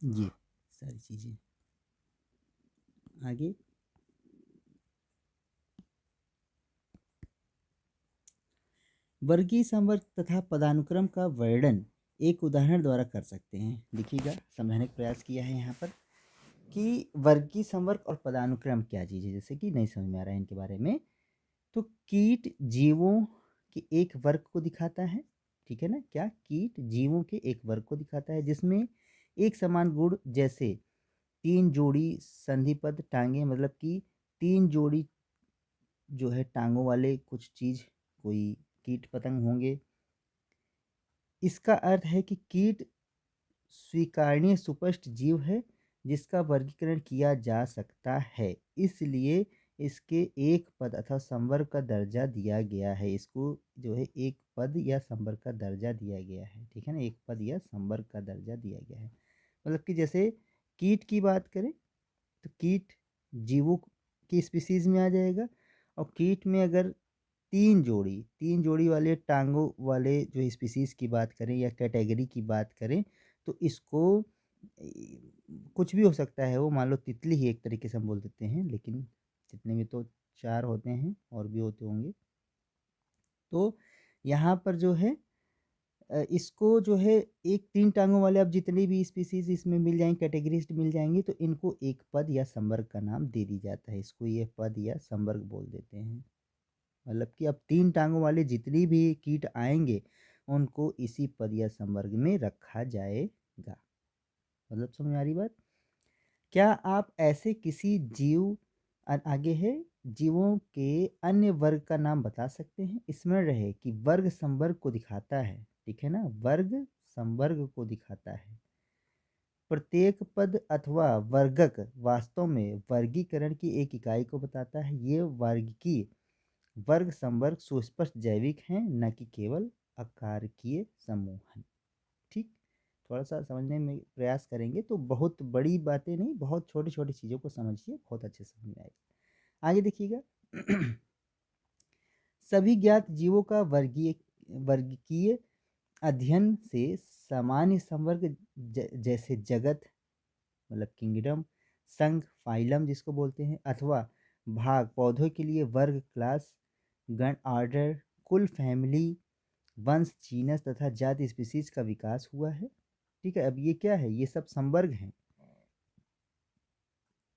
ये सारी चीजें आगे, वर्गीय संवर्ग तथा पदानुक्रम का वर्णन एक उदाहरण द्वारा कर सकते हैं। देखिएगा, समझाने का प्रयास किया है यहाँ पर कि वर्गीय संवर्ग और पदानुक्रम क्या चीज़ है, जैसे कि नहीं समझ में आ रहा है इनके बारे में। तो कीट जीवों के एक वर्ग को दिखाता है, ठीक है ना, क्या, कीट जीवों के एक वर्ग को दिखाता है, जिसमें एक समान गुण, जैसे 3 जोड़ी संधिपद टांगे, मतलब कि 3 जोड़ी जो है टांगों वाले कुछ चीज़, कोई कीट पतंग होंगे। इसका अर्थ है कि कीट स्वीकारनीय सुपष्ट जीव है जिसका वर्गीकरण किया जा सकता है, इसलिए इसके एक पद अथवा संवर्ग का दर्जा दिया गया है। इसको जो है एक पद या संवर्ग का दर्जा दिया गया है, ठीक है ना, एक पद या संवर्ग का दर्जा दिया गया है। मतलब कि जैसे कीट की बात करें तो कीट जीवों की स्पीसीज में आ जाएगा, और कीट में अगर तीन जोड़ी वाले टांगों वाले जो स्पीसीज की बात करें या कैटेगरी की बात करें, तो इसको कुछ भी हो सकता है। वो मान लो तितली ही एक तरीके से हम बोल देते हैं, लेकिन जितने में तो चार होते हैं और भी होते होंगे। तो यहाँ पर जो है इसको जो है एक तीन टांगों वाले अब जितने भी स्पीसीज इसमें मिल जाएंगे, कैटेगरीज मिल जाएंगी, तो इनको एक पद या संवर्ग का नाम दे दी जाता है। इसको ये पद या संवर्ग बोल देते हैं। मतलब कि अब तीन टांगों वाले जितनी भी कीट आएंगे उनको इसी पद या संवर्ग में रखा जाएगा। मतलब समझ में आ रही बात? क्या आप ऐसे किसी जीव आगे है जीवों के अन्य वर्ग का नाम बता सकते हैं? स्मरण रहे कि वर्ग संवर्ग को दिखाता है, ठीक है ना, वर्ग संवर्ग को दिखाता है। प्रत्येक पद अथवा वर्गक वास्तव में वर्गीकरण की एक इकाई को बताता है। ये वर्गीकीय वर्ग संवर्ग सुस्पष्ट जैविक हैं, न कि केवल आकारकीय समूह हैं। ठीक, थोड़ा सा समझने में प्रयास करेंगे तो बहुत बड़ी बातें नहीं, बहुत छोटी छोटी चीज़ों को समझिए, बहुत अच्छे से समझ में आएगा। आगे देखिएगा। सभी ज्ञात जीवों का वर्गीकीय अध्ययन से सामान्य संवर्ग जैसे जगत, मतलब किंगडम, संघ फाइलम जिसको बोलते हैं, अथवा भाग पौधों के लिए वर्ग क्लास, गण ऑर्डर, कुल फैमिली, वंश जीनस तथा जाति स्पीसीज का विकास हुआ है। ठीक है, अब ये क्या है? ये सब संवर्ग हैं।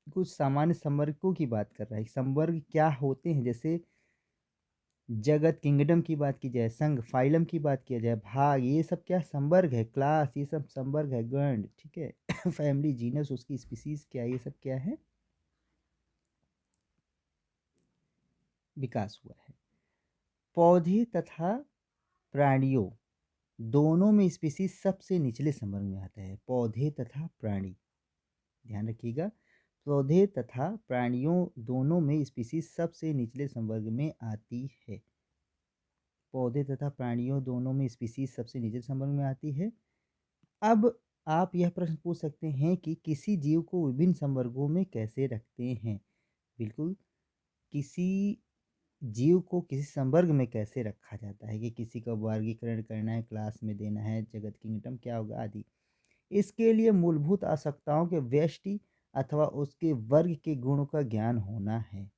कुछ सामान्य संवर्गों की बात कर रहा है। संवर्ग क्या होते हैं? जैसे जगत किंगडम की बात की जाए, संघ फाइलम की बात किया जाए, भाग, ये सब क्या संवर्ग है। क्लास, ये सब संवर्ग है। गण, ठीक है। फैमिली, जीनस, उसकी स्पीसीज क्या, ये सब क्या है? विकास हुआ है। पौधे तथा प्राणियों दोनों में स्पीसीज सबसे निचले संवर्ग में आता है। पौधे तथा प्राणी, ध्यान रखिएगा, पौधे तथा प्राणियों दोनों में स्पीसीज सबसे निचले संवर्ग में आती है। पौधे तथा प्राणियों दोनों में स्पीसीज सबसे निचले संवर्ग में आती है। अब आप यह प्रश्न पूछ सकते हैं कि किसी जीव को विभिन्न संवर्गों में कैसे रखते हैं? बिल्कुल, किसी जीव को किसी संवर्ग में कैसे रखा जाता है, कि किसी का वर्गीकरण करना है, क्लास में देना है, जगत किंगडम क्या होगा आदि। इसके लिए मूलभूत आवश्यकताओं के व्यष्टि अथवा उसके वर्ग के गुणों का ज्ञान होना है।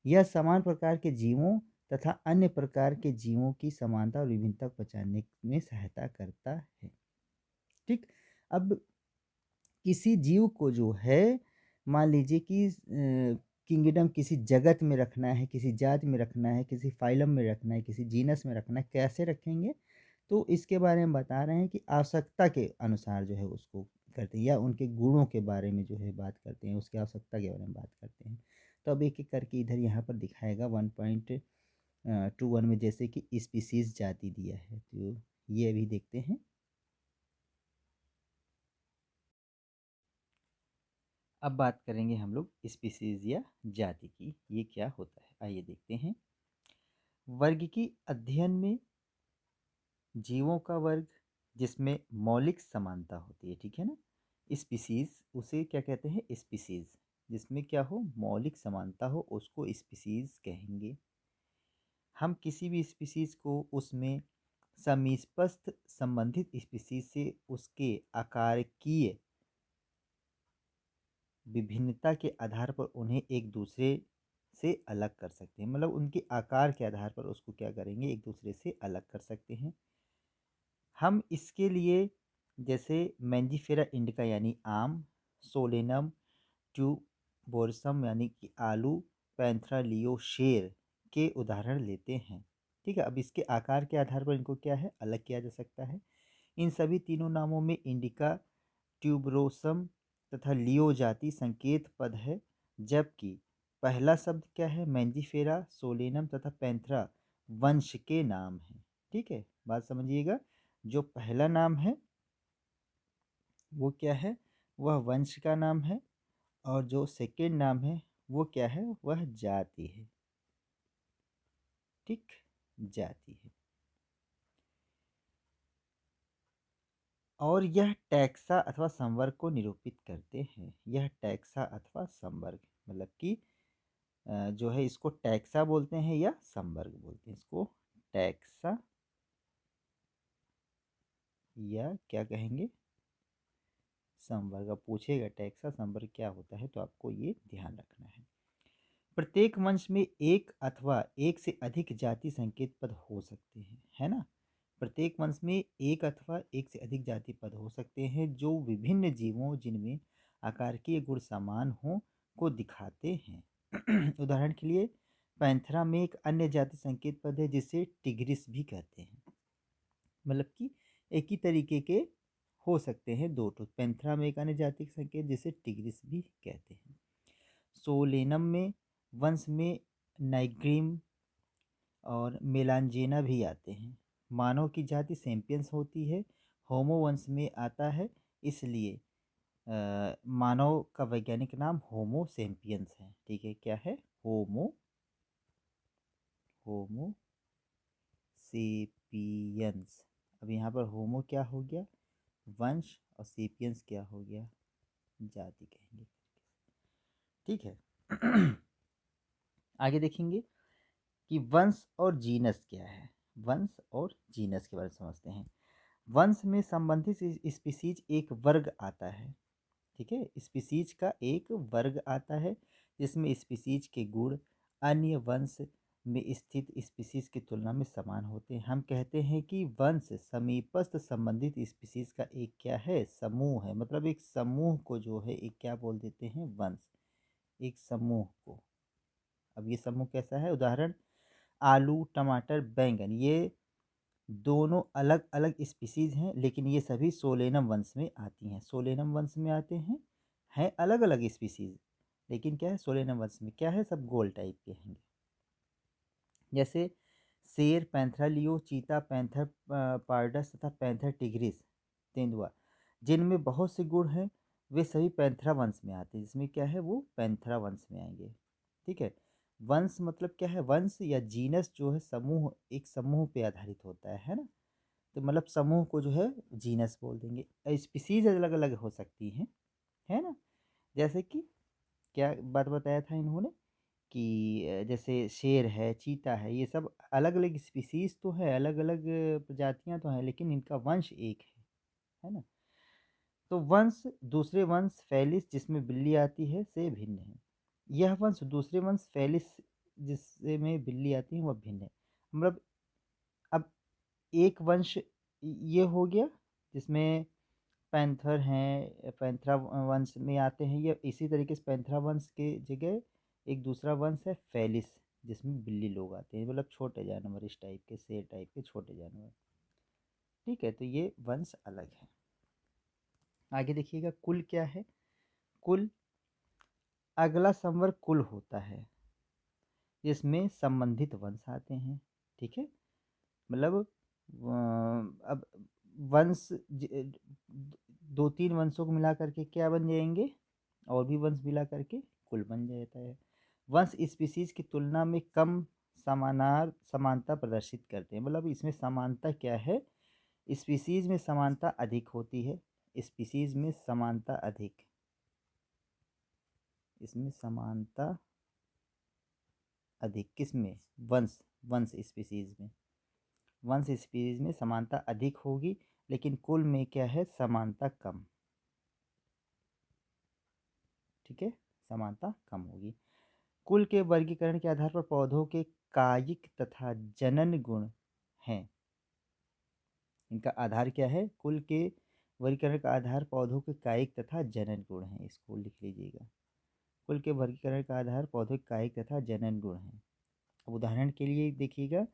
यह समान प्रकार के जीवों तथा अन्य प्रकार के जीवों की समानता और विभिन्नता को पहचानने में सहायता करता है। ठीक, अब किसी जीव को जो है, मान लीजिए कि किंगडम किसी जगत में रखना है, किसी जाति में रखना है, किसी फाइलम में रखना है, किसी जीनस में रखना है, कैसे रखेंगे? तो इसके बारे में बता रहे हैं कि आवश्यकता के अनुसार जो है उसको करते हैं, या उनके गुणों के बारे में जो है बात करते हैं, उसकी आवश्यकता के बारे में बात करते हैं। तो अब एक एक करके इधर यहाँ पर दिखाएगा 1.21 में, जैसे कि स्पीसीज जाति दिया है, तो ये अभी देखते हैं। अब बात करेंगे हम लोग स्पीसीज या जाति की, ये क्या होता है, आइए देखते हैं। वर्ग की अध्ययन में जीवों का वर्ग जिसमें मौलिक समानता होती है, ठीक है ना, स्पीसीज, उसे क्या कहते हैं? स्पीसीज। जिसमें क्या हो? मौलिक समानता हो, उसको स्पीसीज कहेंगे। हम किसी भी स्पीसीज को उसमें समीपस्थ संबंधित स्पीसीज से उसके आकारकीय विभिन्नता के आधार पर उन्हें एक दूसरे से अलग कर सकते हैं। मतलब उनके आकार के आधार पर उसको क्या करेंगे? एक दूसरे से अलग कर सकते हैं। हम इसके लिए जैसे मैंजीफेरा इंडिका यानी आम, सोलेनम ट्यूबरोसम यानी कि आलू, पैंथरा लियो शेर के उदाहरण लेते हैं। ठीक है, अब इसके आकार के आधार पर इनको क्या है? अलग किया जा सकता है। इन सभी तीनों नामों में इंडिका, ट्यूबरोसम तथा लियो जाति संकेत पद है, जबकि पहला शब्द क्या है, मैंजीफेरा, सोलेनम तथा पैंथरा वंश के नाम हैं। ठीक है, बात समझिएगा। जो पहला नाम है वो क्या है, वह वंश का नाम है, और जो सेकेंड नाम है वो क्या है, वह जाति है। ठीक, जाति है। और यह टैक्सा अथवा संवर्ग को निरूपित करते हैं। यह टैक्सा अथवा संवर्ग मतलब कि जो है इसको टैक्सा बोलते हैं या संवर्ग बोलते हैं। इसको टैक्सा या क्या कहेंगे, संवर्ग। अब पूछेगा टैक्सा संवर्ग क्या होता है, तो आपको ये ध्यान रखना है। प्रत्येक वंश में एक अथवा एक से अधिक जाति संकेत पद हो सकते हैं, है ना। प्रत्येक वंश में एक अथवा एक से अधिक जाति पद हो सकते हैं जो विभिन्न जीवों जिनमें आकारिकीय गुण समान हों को दिखाते हैं। उदाहरण के लिए पैंथरा में एक अन्य जाति संकेत पद है जिसे टिग्रिस भी कहते हैं। मतलब कि एक ही तरीके के हो सकते हैं दो ठो। पैंथरा में एक अन्य जाति संकेत जिसे टिग्रिस भी कहते हैं। सोलेनम में वंश में नाइग्रिम और मेलांजेना भी आते हैं। मानव की जाति सेम्पियंस होती है, होमो वंश में आता है, इसलिए मानव का वैज्ञानिक नाम होमो सेम्पियंस है। ठीक है, क्या है, होमो होमो सेपियंस। अब यहाँ पर होमो क्या हो गया, वंश, और सेपियंस क्या हो गया, जाति कहेंगे। ठीक है। आगे देखेंगे कि वंश और जीनस क्या है। वंश और जीनस के बारे में समझते हैं। वंश में संबंधित स्पीसीज एक वर्ग आता है। ठीक है, स्पीसीज का एक वर्ग आता है जिसमें स्पीसीज के गुण अन्य वंश में स्थित स्पीसीज की तुलना में समान होते हैं। हम कहते हैं कि वंश समीपस्थ संबंधित स्पीसीज का एक क्या है, समूह है। मतलब एक समूह को जो है एक क्या बोल देते हैं, वंश, एक समूह को। अब ये समूह कैसा है, उदाहरण आलू, टमाटर, बैंगन, ये दोनों अलग अलग स्पीसीज हैं लेकिन ये सभी सोलेनम वंश में आती हैं। सोलेनम वंश में आते हैं अलग अलग स्पीसीज, लेकिन क्या है, सोलेनम वंश में क्या है, सब गोल टाइप के हैं। जैसे शेर पैंथरा लियो, चीता पैंथर पारडस तथा पैंथर टिग्रिस, तेंदुआ, जिनमें बहुत से गुण हैं वे सभी पैंथरा वंश में आते हैं। जिसमें क्या है, वो पैंथरा वंश में आएंगे। ठीक है, वंश मतलब क्या है, वंश या जीनस जो है समूह, एक समूह पे आधारित होता है ना। तो मतलब समूह को जो है जीनस बोल देंगे। स्पीसीज अलग अलग हो सकती हैं, है ना। जैसे कि क्या बात बताया था इन्होंने कि जैसे शेर है, चीता है, ये सब अलग अलग स्पीसीज तो है, अलग अलग प्रजातियां तो हैं, लेकिन इनका वंश एक है ना। तो वंश दूसरे वंश फेलिस जिसमें बिल्ली आती है से भिन्न है। यह वंश दूसरे वंश फेलिस जिसमें बिल्ली आती है वह भिन्न है। मतलब अब एक वंश ये हो गया जिसमें पैंथर हैं, पैंथरा वंश में आते हैं। ये इसी तरीके से पैंथरा वंश के जगह एक दूसरा वंश है फेलिस जिसमें बिल्ली लोग आते हैं, मतलब छोटे जानवर, इस टाइप के शेर टाइप के छोटे जानवर। ठीक है, तो ये वंश अलग है। आगे देखिएगा, कुल क्या है। कुल अगला संवर्ग कुल होता है जिसमें संबंधित वंश आते हैं। ठीक है, मतलब अब वंश दो तीन वंशों को मिला करके क्या बन जाएंगे, और भी वंश मिला करके कुल बन जाता है। वंश स्पीसीज की तुलना में कम समानता प्रदर्शित करते हैं। मतलब इसमें समानता क्या है, स्पीसीज में समानता अधिक होती है। स्पीसीज में समानता अधिक, इसमें समानता अधिक किसमें, वंश, वंश स्पीसीज में, वंश स्पीसीज में समानता अधिक होगी, लेकिन कुल में क्या है, समानता कम। ठीक है, समानता कम होगी। कुल के वर्गीकरण के आधार पर पौधों के कायिक तथा जनन गुण हैं। इनका आधार क्या है, कुल के वर्गीकरण का आधार पौधों के कायिक तथा जनन गुण हैं। इसको लिख लीजिएगा, कुल के वर्गीकरण का आधार पौधों के कायिक तथा जनन गुण हैं। अब उदाहरण के लिए देखिएगा,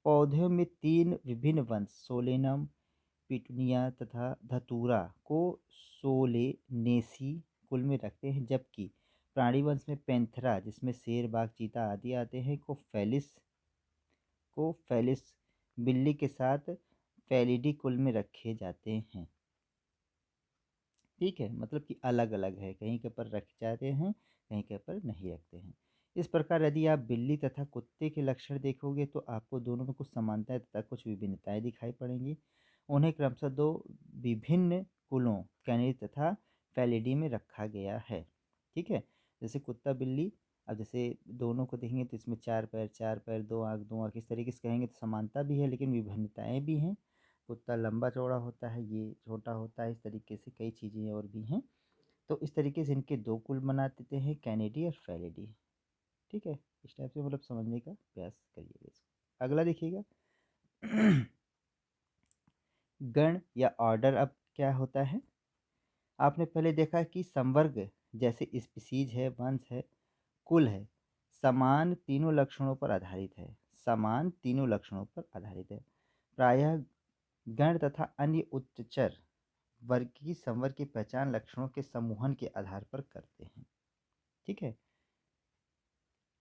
पौधों में तीन विभिन्न वंश सोलेनम, पिटूनिया तथा धतूरा को सोलेनेसी कुल में रखते हैं, जबकि प्राणी वंश में पैंथेरा जिसमें शेर, बाघ, चीता आदि आते हैं को फेलिस बिल्ली के साथ फेलिडी कुल में रखे जाते हैं। ठीक है, मतलब कि अलग अलग है, कहीं के पर रख जाते हैं, कहीं के पर नहीं रखते हैं। इस प्रकार यदि आप बिल्ली तथा कुत्ते के लक्षण देखोगे तो आपको दोनों में कुछ समानताएं तथा कुछ विभिन्नताएं दिखाई पड़ेंगी। उन्हें क्रमशः दो विभिन्न कुलों कैनिडी तथा फेलिडी में रखा गया है। ठीक है, जैसे कुत्ता बिल्ली, अब जैसे दोनों को देखेंगे तो इसमें चार पैर, दो आँख, इस तरीके से कहेंगे तो समानता भी है लेकिन विभिन्नताएं भी हैं। कुत्ता लंबा चौड़ा होता है, ये छोटा होता है, इस तरीके से कई चीज़ें और भी हैं। तो इस तरीके से इनके दो कुल बना देते हैं, कैनिडी और फेलिडी। ठीक है, इस टाइप से मतलब समझने का प्रयास करिएगा इसको। अगला देखिएगा गण या ऑर्डर अब क्या होता है। आपने पहले देखा कि संवर्ग जैसे स्पीसीज है, वंश है, कुल है, समान तीनों लक्षणों पर आधारित है। समान तीनों लक्षणों पर आधारित है। प्रायः गण तथा अन्य उच्चचर वर्ग की संवर्ग की पहचान लक्षणों के समूहन के आधार पर करते हैं। ठीक है,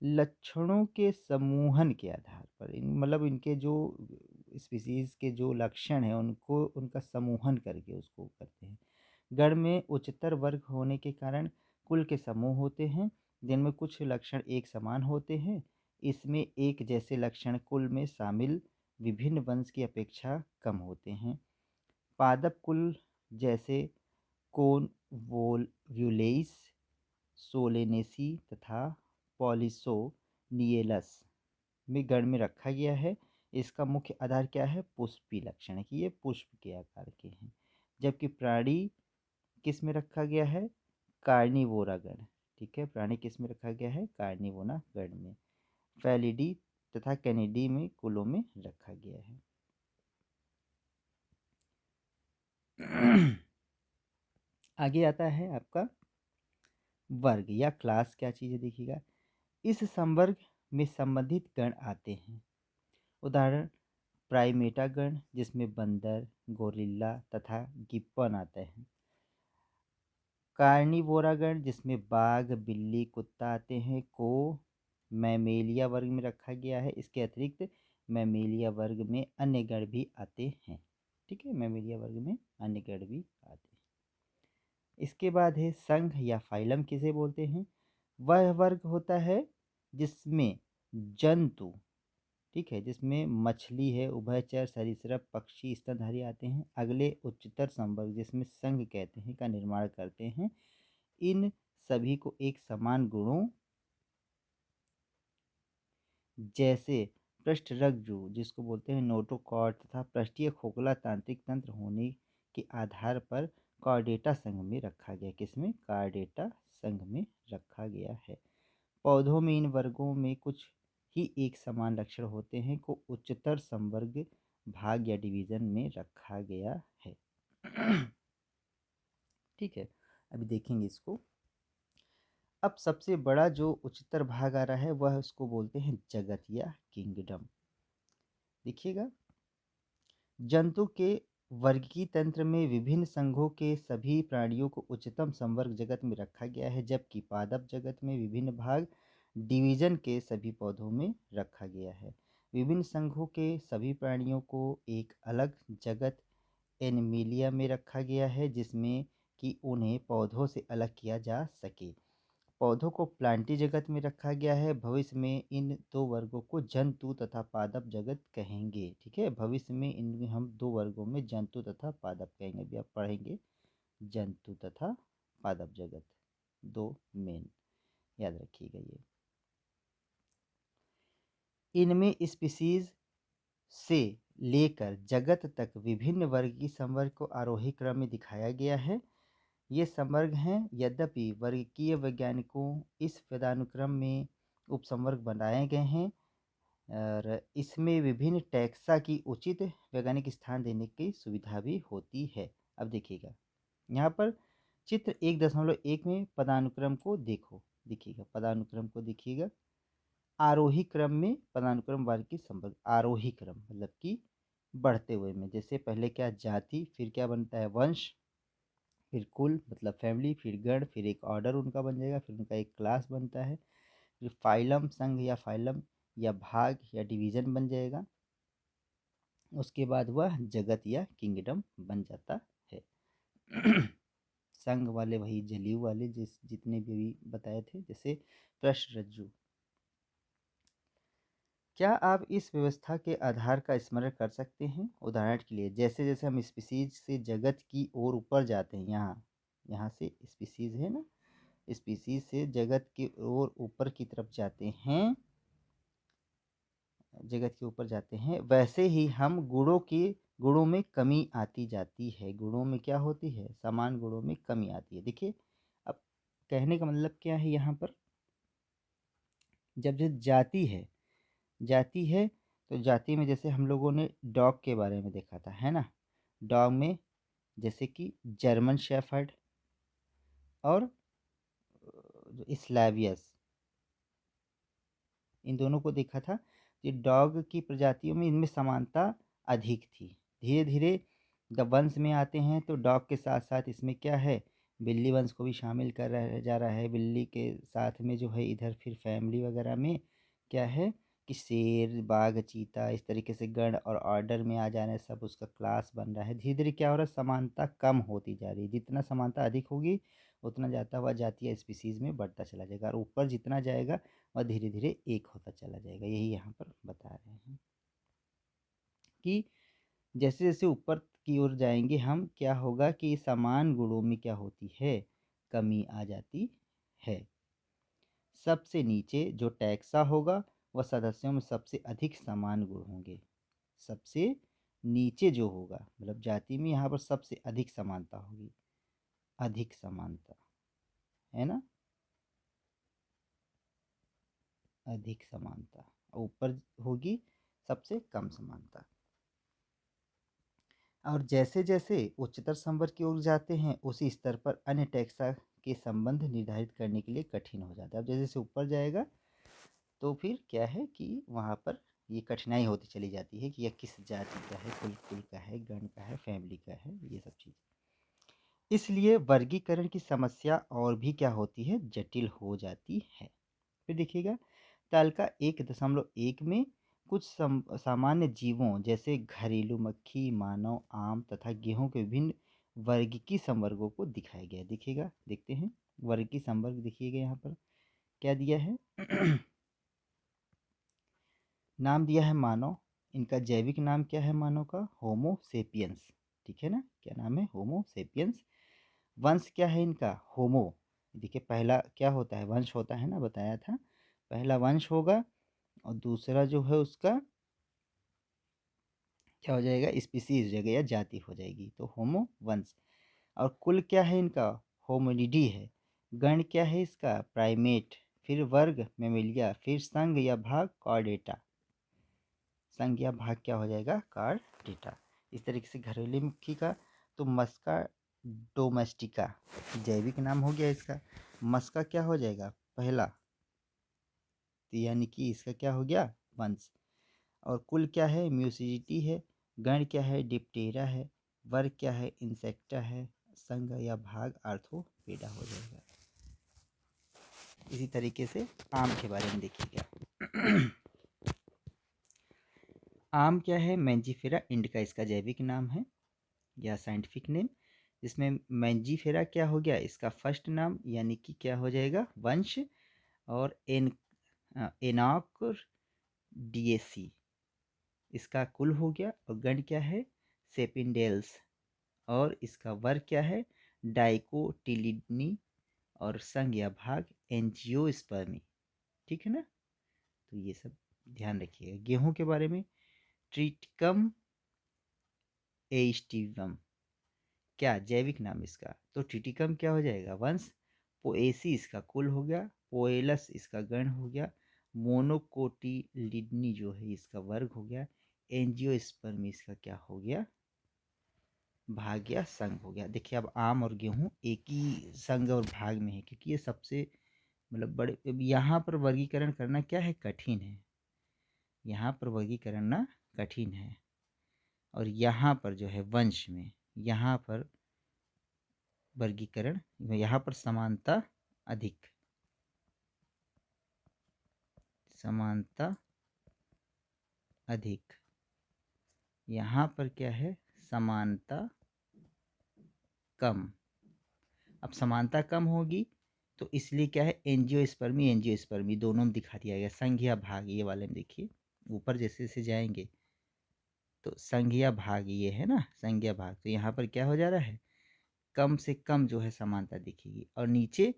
लक्षणों के समूहन के आधार पर मतलब इनके जो स्पीसीज के जो लक्षण हैं उनको उनका समूहन करके उसको करते हैं। गण में उच्चतर वर्ग होने के कारण कुल के समूह होते हैं जिनमें कुछ लक्षण एक समान होते हैं। इसमें एक जैसे लक्षण कुल में शामिल विभिन्न वंश की अपेक्षा कम होते हैं। पादप कुल जैसे कोन वोल्व्यूलेइस, सोलेनेसी तथा पॉलिसोनियलस में गण में रखा गया है। इसका मुख्य आधार क्या है, पुष्पी लक्षण है कि ये पुष्प के आकार के हैं। जबकि प्राणी किस में रखा गया है, कार्निवोरा गण। ठीक है, प्राणी किस में रखा गया है, कार्निवोरा गण में। फेलिडी तथा कैनिडी में कुलों में रखा गया है। आगे आता है आपका वर्ग या क्लास, क्या चीज़ है देखिएगा। इस संवर्ग में संबंधित गण आते हैं। उदाहरण प्राइमेटा गण जिसमें बंदर, गोरिल्ला तथा गिब्बन आते हैं। कार्निवोरा गण जिसमें बाघ, बिल्ली, कुत्ता आते हैं को मैमेलिया वर्ग में रखा गया है। इसके अतिरिक्त मैमेलिया वर्ग में अन्य गण भी आते हैं। ठीक है, मैमेलिया वर्ग में अन्य गण भी आते हैं। इसके बाद है संघ या फाइलम किसे बोलते हैं। वह वर्ग होता है जिसमें जंतु, ठीक है, जिसमें मछली है, उभयचर, सरीसृप, पक्षी, स्तनधारी आते हैं। अगले उच्चतर संवर्ग जिसमें संघ कहते हैं का निर्माण करते हैं। इन सभी को एक समान गुणों जैसे पृष्ठरज्जु जिसको बोलते हैं नोटोकॉर्ड तथा पृष्ठीय खोखला तांत्रिक तंत्र होने के आधार पर कॉर्डेटा संघ में रखा गया। किसमें, कॉर्डेटा संघ में रखा गया है। पौधों में इन वर्गों में कुछ ही एक समान लक्षण होते हैं को उच्चतर संवर्ग भाग या डिवीजन में रखा गया है। ठीक है, अभी देखेंगे इसको। अब सबसे बड़ा जो उच्चतर भाग आ रहा है वह उसको बोलते हैं जगत या किंगडम। देखिएगा, जंतु के वर्गीय तंत्र में विभिन्न संघों के सभी प्राणियों को उच्चतम संवर्ग जगत में रखा गया है, जबकि पादप जगत में विभिन्न भाग डिवीजन के सभी पौधों में रखा गया है। विभिन्न संघों के सभी प्राणियों को एक अलग जगत एनिमिलिया में रखा गया है जिसमें कि उन्हें पौधों से अलग किया जा सके। पौधों को प्लांटी जगत में रखा गया है। भविष्य में इन दो वर्गों को जंतु तथा पादप जगत कहेंगे। ठीक है, भविष्य में इन हम दो वर्गों में जंतु तथा पादप कहेंगे। अभी आप पढ़ेंगे जंतु तथा पादप जगत, दो मेन, याद रखिएगा ये। इनमें स्पीसीज से लेकर जगत तक विभिन्न वर्ग की संवर्ग को आरोही क्रम में दिखाया गया है। ये संवर्ग हैं, यद्यपि वर्गीय वैज्ञानिकों इस पदानुक्रम में उपसंवर्ग बनाए गए हैं और इसमें विभिन्न टैक्सा की उचित वैज्ञानिक स्थान देने की सुविधा भी होती है। अब देखिएगा यहाँ पर चित्र 1.1 में पदानुक्रम को देखो, देखिएगा पदानुक्रम को देखिएगा। आरोही क्रम में पदानुक्रम वर्ग की संवर्ग, आरोही क्रम मतलब कि बढ़ते हुए में, जैसे पहले क्या जाति, फिर क्या बनता है वंश, फिर कुल मतलब फैमिली, फिर गण, फिर एक ऑर्डर उनका बन जाएगा, फिर उनका एक क्लास बनता है, फिर फाइलम, संघ या फाइलम या भाग या डिवीज़न बन जाएगा। उसके बाद वह जगत या किंगडम बन जाता है। संघ वाले वही जलीय वाले जितने भी बताए थे, जैसे प्रश्नरज्जु। क्या आप इस व्यवस्था के आधार का स्मरण कर सकते हैं? उदाहरण के लिए जैसे जैसे हम स्पीसीज से जगत की ओर ऊपर जाते हैं, यहाँ यहाँ से स्पीसीज है ना, स्पीसीज से जगत की ओर ऊपर की तरफ जाते हैं, जगत के ऊपर जाते हैं, वैसे ही हम गुणों में कमी आती जाती है। गुणों में क्या होती है? समान गुणों में कमी आती है। देखिए, अब कहने का मतलब क्या है यहाँ पर, जब जो जाति है तो जाति में जैसे हम लोगों ने डॉग के बारे में देखा था, है ना। डॉग में जैसे कि जर्मन शेफर्ड और स्लैवियस, इन दोनों को देखा था। ये डॉग की प्रजातियों में इनमें समानता अधिक थी। धीरे धीरे जब वंश में आते हैं तो डॉग के साथ साथ इसमें क्या है, बिल्ली वंश को भी शामिल कर रहा जा रहा है। बिल्ली के साथ में जो है इधर फिर फैमिली वगैरह में क्या है कि शेर, बाघ, चीता, इस तरीके से गण और ऑर्डर में आ जाने सब उसका क्लास बन रहा है। धीरे धीरे क्या हो रहा है, समानता कम होती जा रही है। जितना समानता अधिक होगी उतना जाता हुआ जातीय स्पीसीज में बढ़ता चला जाएगा, और ऊपर जितना जाएगा और धीरे धीरे एक होता चला जाएगा। यही यहाँ पर बता रहे हैं कि जैसे जैसे ऊपर की ओर जाएंगे हम, क्या होगा कि समान गुणों में क्या होती है, कमी आ जाती है। सबसे नीचे जो टैक्सा होगा वह सदस्यों में सबसे अधिक समान गुण होंगे। सबसे नीचे जो होगा मतलब जाति में यहाँ पर सबसे अधिक समानता होगी, अधिक समानता, है ना, अधिक समानता। ऊपर होगी सबसे कम समानता। और जैसे जैसे उच्चतर संवर्ग की ओर जाते हैं उसी स्तर पर अन्य टैक्सा के संबंध निर्धारित करने के लिए कठिन हो जाता है। अब जैसे जैसे ऊपर जाएगा तो फिर क्या है कि वहाँ पर ये कठिनाई होती चली जाती है कि यह किस जाति का है, कुल का है, गण का है, फैमिली का है, ये सब चीज़। इसलिए वर्गीकरण की समस्या और भी क्या होती है, जटिल हो जाती है। फिर देखिएगा तालिका 1.1 में कुछ सामान्य जीवों जैसे घरेलू मक्खी, मानव, आम तथा गेहूं के विभिन्न वर्गीकी संवर्गों को दिखाया गया। देखिएगा, देखते हैं वर्गीकी संवर्ग। देखिएगा यहाँ पर क्या दिया है। नाम दिया है मानव। इनका जैविक नाम क्या है मानव का? होमो सेपियंस। ठीक है ना, क्या नाम है? होमो सेपियंस। वंश क्या है इनका? होमो। देखिए पहला क्या होता है, वंश होता है ना, बताया था। पहला वंश होगा और दूसरा जो है उसका क्या हो जाएगा, स्पीसीज हो जाएगा या जाति हो जाएगी, तो होमो वंश। और कुल क्या है इनका? होमिनिडी है। गण क्या है इसका? प्राइमेट। फिर वर्ग मेमेलिया, फिर संघ या भाग कॉर्डेटा। संघ या भाग क्या हो जाएगा? कॉर्डेटा। इस तरीके से घरेलू मुखी का तो मस्का डोमेस्टिका जैविक नाम हो गया इसका। मस्का क्या हो जाएगा? पहला, तो यानी कि इसका क्या हो गया? वंश। और कुल क्या है? म्यूसिडिटी है। गण क्या है? डिप्टेरा है। वर्ग क्या है? इंसेक्टा है। संघ या भाग आर्थोपेडा हो जाएगा। इसी तरीके से आम के बारे में देखिएगा। आम क्या है? मैंजीफेरा इंडिका इसका जैविक नाम है या साइंटिफिक नेम। जिसमें मैंजीफेरा क्या हो गया? इसका फर्स्ट नाम, यानी कि क्या हो जाएगा? वंश। और एनॉक डीएसी इसका कुल हो गया। और गण क्या है? सेपिंडेल्स। और इसका वर्ग क्या है? डाइकोटिलिडनी। और संघ या भाग एंजियोस्पर्मी। ठीक है ना, तो ये सब ध्यान रखिएगा। गेहूं के बारे में ट्रिटिकम एस्टिवम, क्या जैविक नाम इसका? तो ट्रिटिकम क्या हो जाएगा? वंश। पोएसी इसका कुल हो गया। पोएलस इसका गण हो गया। मोनोकोटिलिडनी जो है इसका वर्ग हो गया। एंजियोस्पर्मी इसका क्या हो गया? भाग या संघ हो गया। देखिए अब आम और गेहूं एक ही संघ और भाग में है, क्योंकि ये सबसे मतलब बड़े। अब यहाँ पर वर्गीकरण करना क्या है? कठिन है। यहाँ पर वर्गीकरण ना कठिन है। और यहाँ पर जो है वंश में, यहाँ पर वर्गीकरण, यहाँ पर समानता अधिक, समानता अधिक, यहाँ पर क्या है, समानता कम। अब समानता कम होगी तो इसलिए क्या है, एंजियोस्पर्मी एंजियोस्पर्मी दोनों में दिखा दिया गया। संघ या भाग, ये वाले में देखिए ऊपर जैसे जैसे जाएंगे तो संघ या भाग ये है ना, संघ या भाग, तो यहाँ पर क्या हो जा रहा है, कम से कम जो है समानता दिखेगी। और नीचे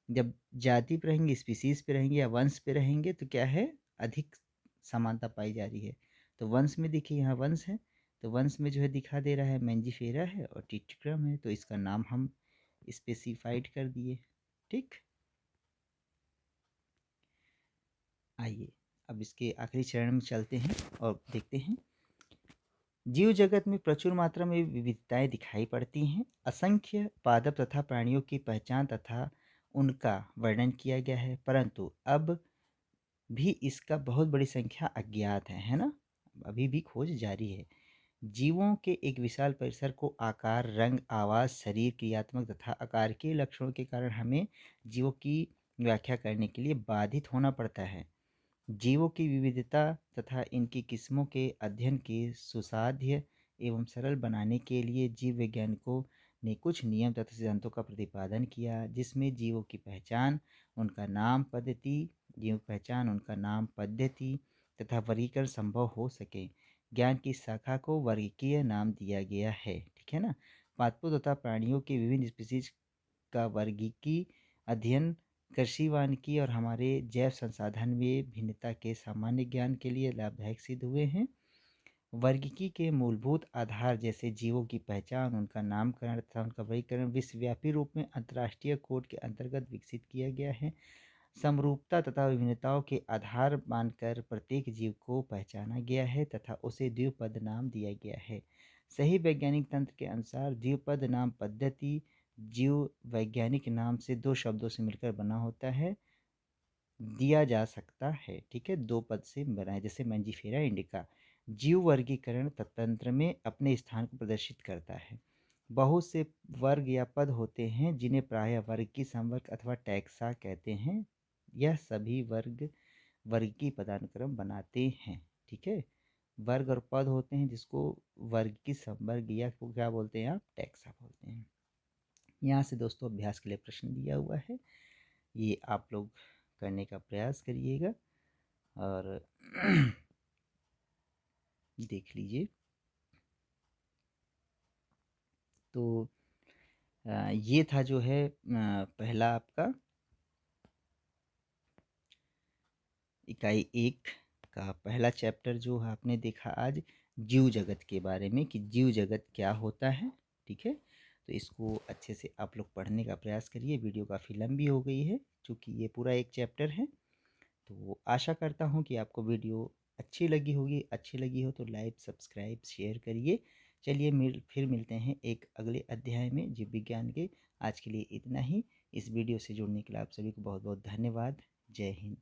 जब जाति पे रहेंगे, स्पीसीज पे रहेंगे या वंश पे रहेंगे तो क्या है, अधिक समानता पाई जा रही है। तो वंश में देखिए यहाँ वंश है, तो वंश में जो है दिखा दे रहा है मैंजीफेरा है और टिटिक्रम है, तो इसका नाम हम स्पेसिफाइड कर दिए। ठीक, आइए अब इसके आखिरी चरण में चलते हैं और देखते हैं। जीव जगत में प्रचुर मात्रा में विविधताएं दिखाई पड़ती हैं। असंख्य पादप तथा प्राणियों की पहचान तथा उनका वर्णन किया गया है, परंतु अब भी इसका बहुत बड़ी संख्या अज्ञात है ना, अभी भी खोज जारी है। जीवों के एक विशाल परिसर को आकार, रंग, आवाज़, शरीर, क्रियात्मक तथा आकार के लक्षणों के कारण हमें जीवों की व्याख्या करने के लिए बाधित होना पड़ता है। जीवों की विविधता तथा इनकी किस्मों के अध्ययन के सुसाध्य एवं सरल बनाने के लिए जीव वैज्ञानिकों ने कुछ नियम तथा सिद्धांतों का प्रतिपादन किया, जिसमें जीवों की पहचान, उनका नाम पद्धति, जीव पहचान, उनका नाम पद्धति तथा वर्गीकरण संभव हो सके। ज्ञान की शाखा को वर्गीकीय नाम दिया गया है। ठीक है ना, पादपों तथा प्राणियों के विभिन्न स्पीसीज का वर्गीकी अध्ययन कृषि, वानिकी और हमारे जैव संसाधन में भिन्नता के सामान्य ज्ञान के लिए लाभदायक सिद्ध हुए हैं। वर्गीकी के मूलभूत आधार जैसे जीवों की पहचान, उनका नामकरण तथा उनका वर्गीकरण विश्वव्यापी रूप में अंतर्राष्ट्रीय कोड के अंतर्गत विकसित किया गया है। समरूपता तथा विभिन्नताओं के आधार मानकर प्रत्येक जीव को पहचाना गया है तथा उसे द्विपद नाम दिया गया है। सही वैज्ञानिक तंत्र के अनुसार द्विपद नाम पद्धति जीव वैज्ञानिक नाम से दो शब्दों से मिलकर बना होता है, दिया जा सकता है। ठीक है, दो पद से बना है, जैसे मैंजीफेरा इंडिका। जीव वर्गीकरण तंत्र में अपने स्थान को प्रदर्शित करता है। बहुत से वर्ग या पद होते हैं जिन्हें प्रायः वर्ग की संवर्ग अथवा टैक्सा कहते हैं। यह सभी वर्ग की पदानुक्रम बनाते हैं। ठीक है, वर्ग और पद होते हैं जिसको वर्ग की संवर्ग या क्या बोलते हैं आप, टैक्सा बोलते हैं। यहाँ से दोस्तों अभ्यास के लिए प्रश्न दिया हुआ है, ये आप लोग करने का प्रयास करिएगा और देख लीजिए। तो ये था जो है पहला आपका इकाई 1 का पहला चैप्टर जो आपने देखा आज, जीव जगत के बारे में कि जीव जगत क्या होता है। ठीक है, तो इसको अच्छे से आप लोग पढ़ने का प्रयास करिए। वीडियो काफ़ी लंबी हो गई है क्योंकि ये पूरा एक चैप्टर है। तो आशा करता हूँ कि आपको वीडियो अच्छी लगी होगी। अच्छी लगी हो तो लाइक, सब्सक्राइब, शेयर करिए। चलिए फिर मिलते हैं एक अगले अध्याय में जीव विज्ञान के। आज के लिए इतना ही। इस वीडियो से जुड़ने के लिए आप सभी को बहुत बहुत धन्यवाद। जय हिंद।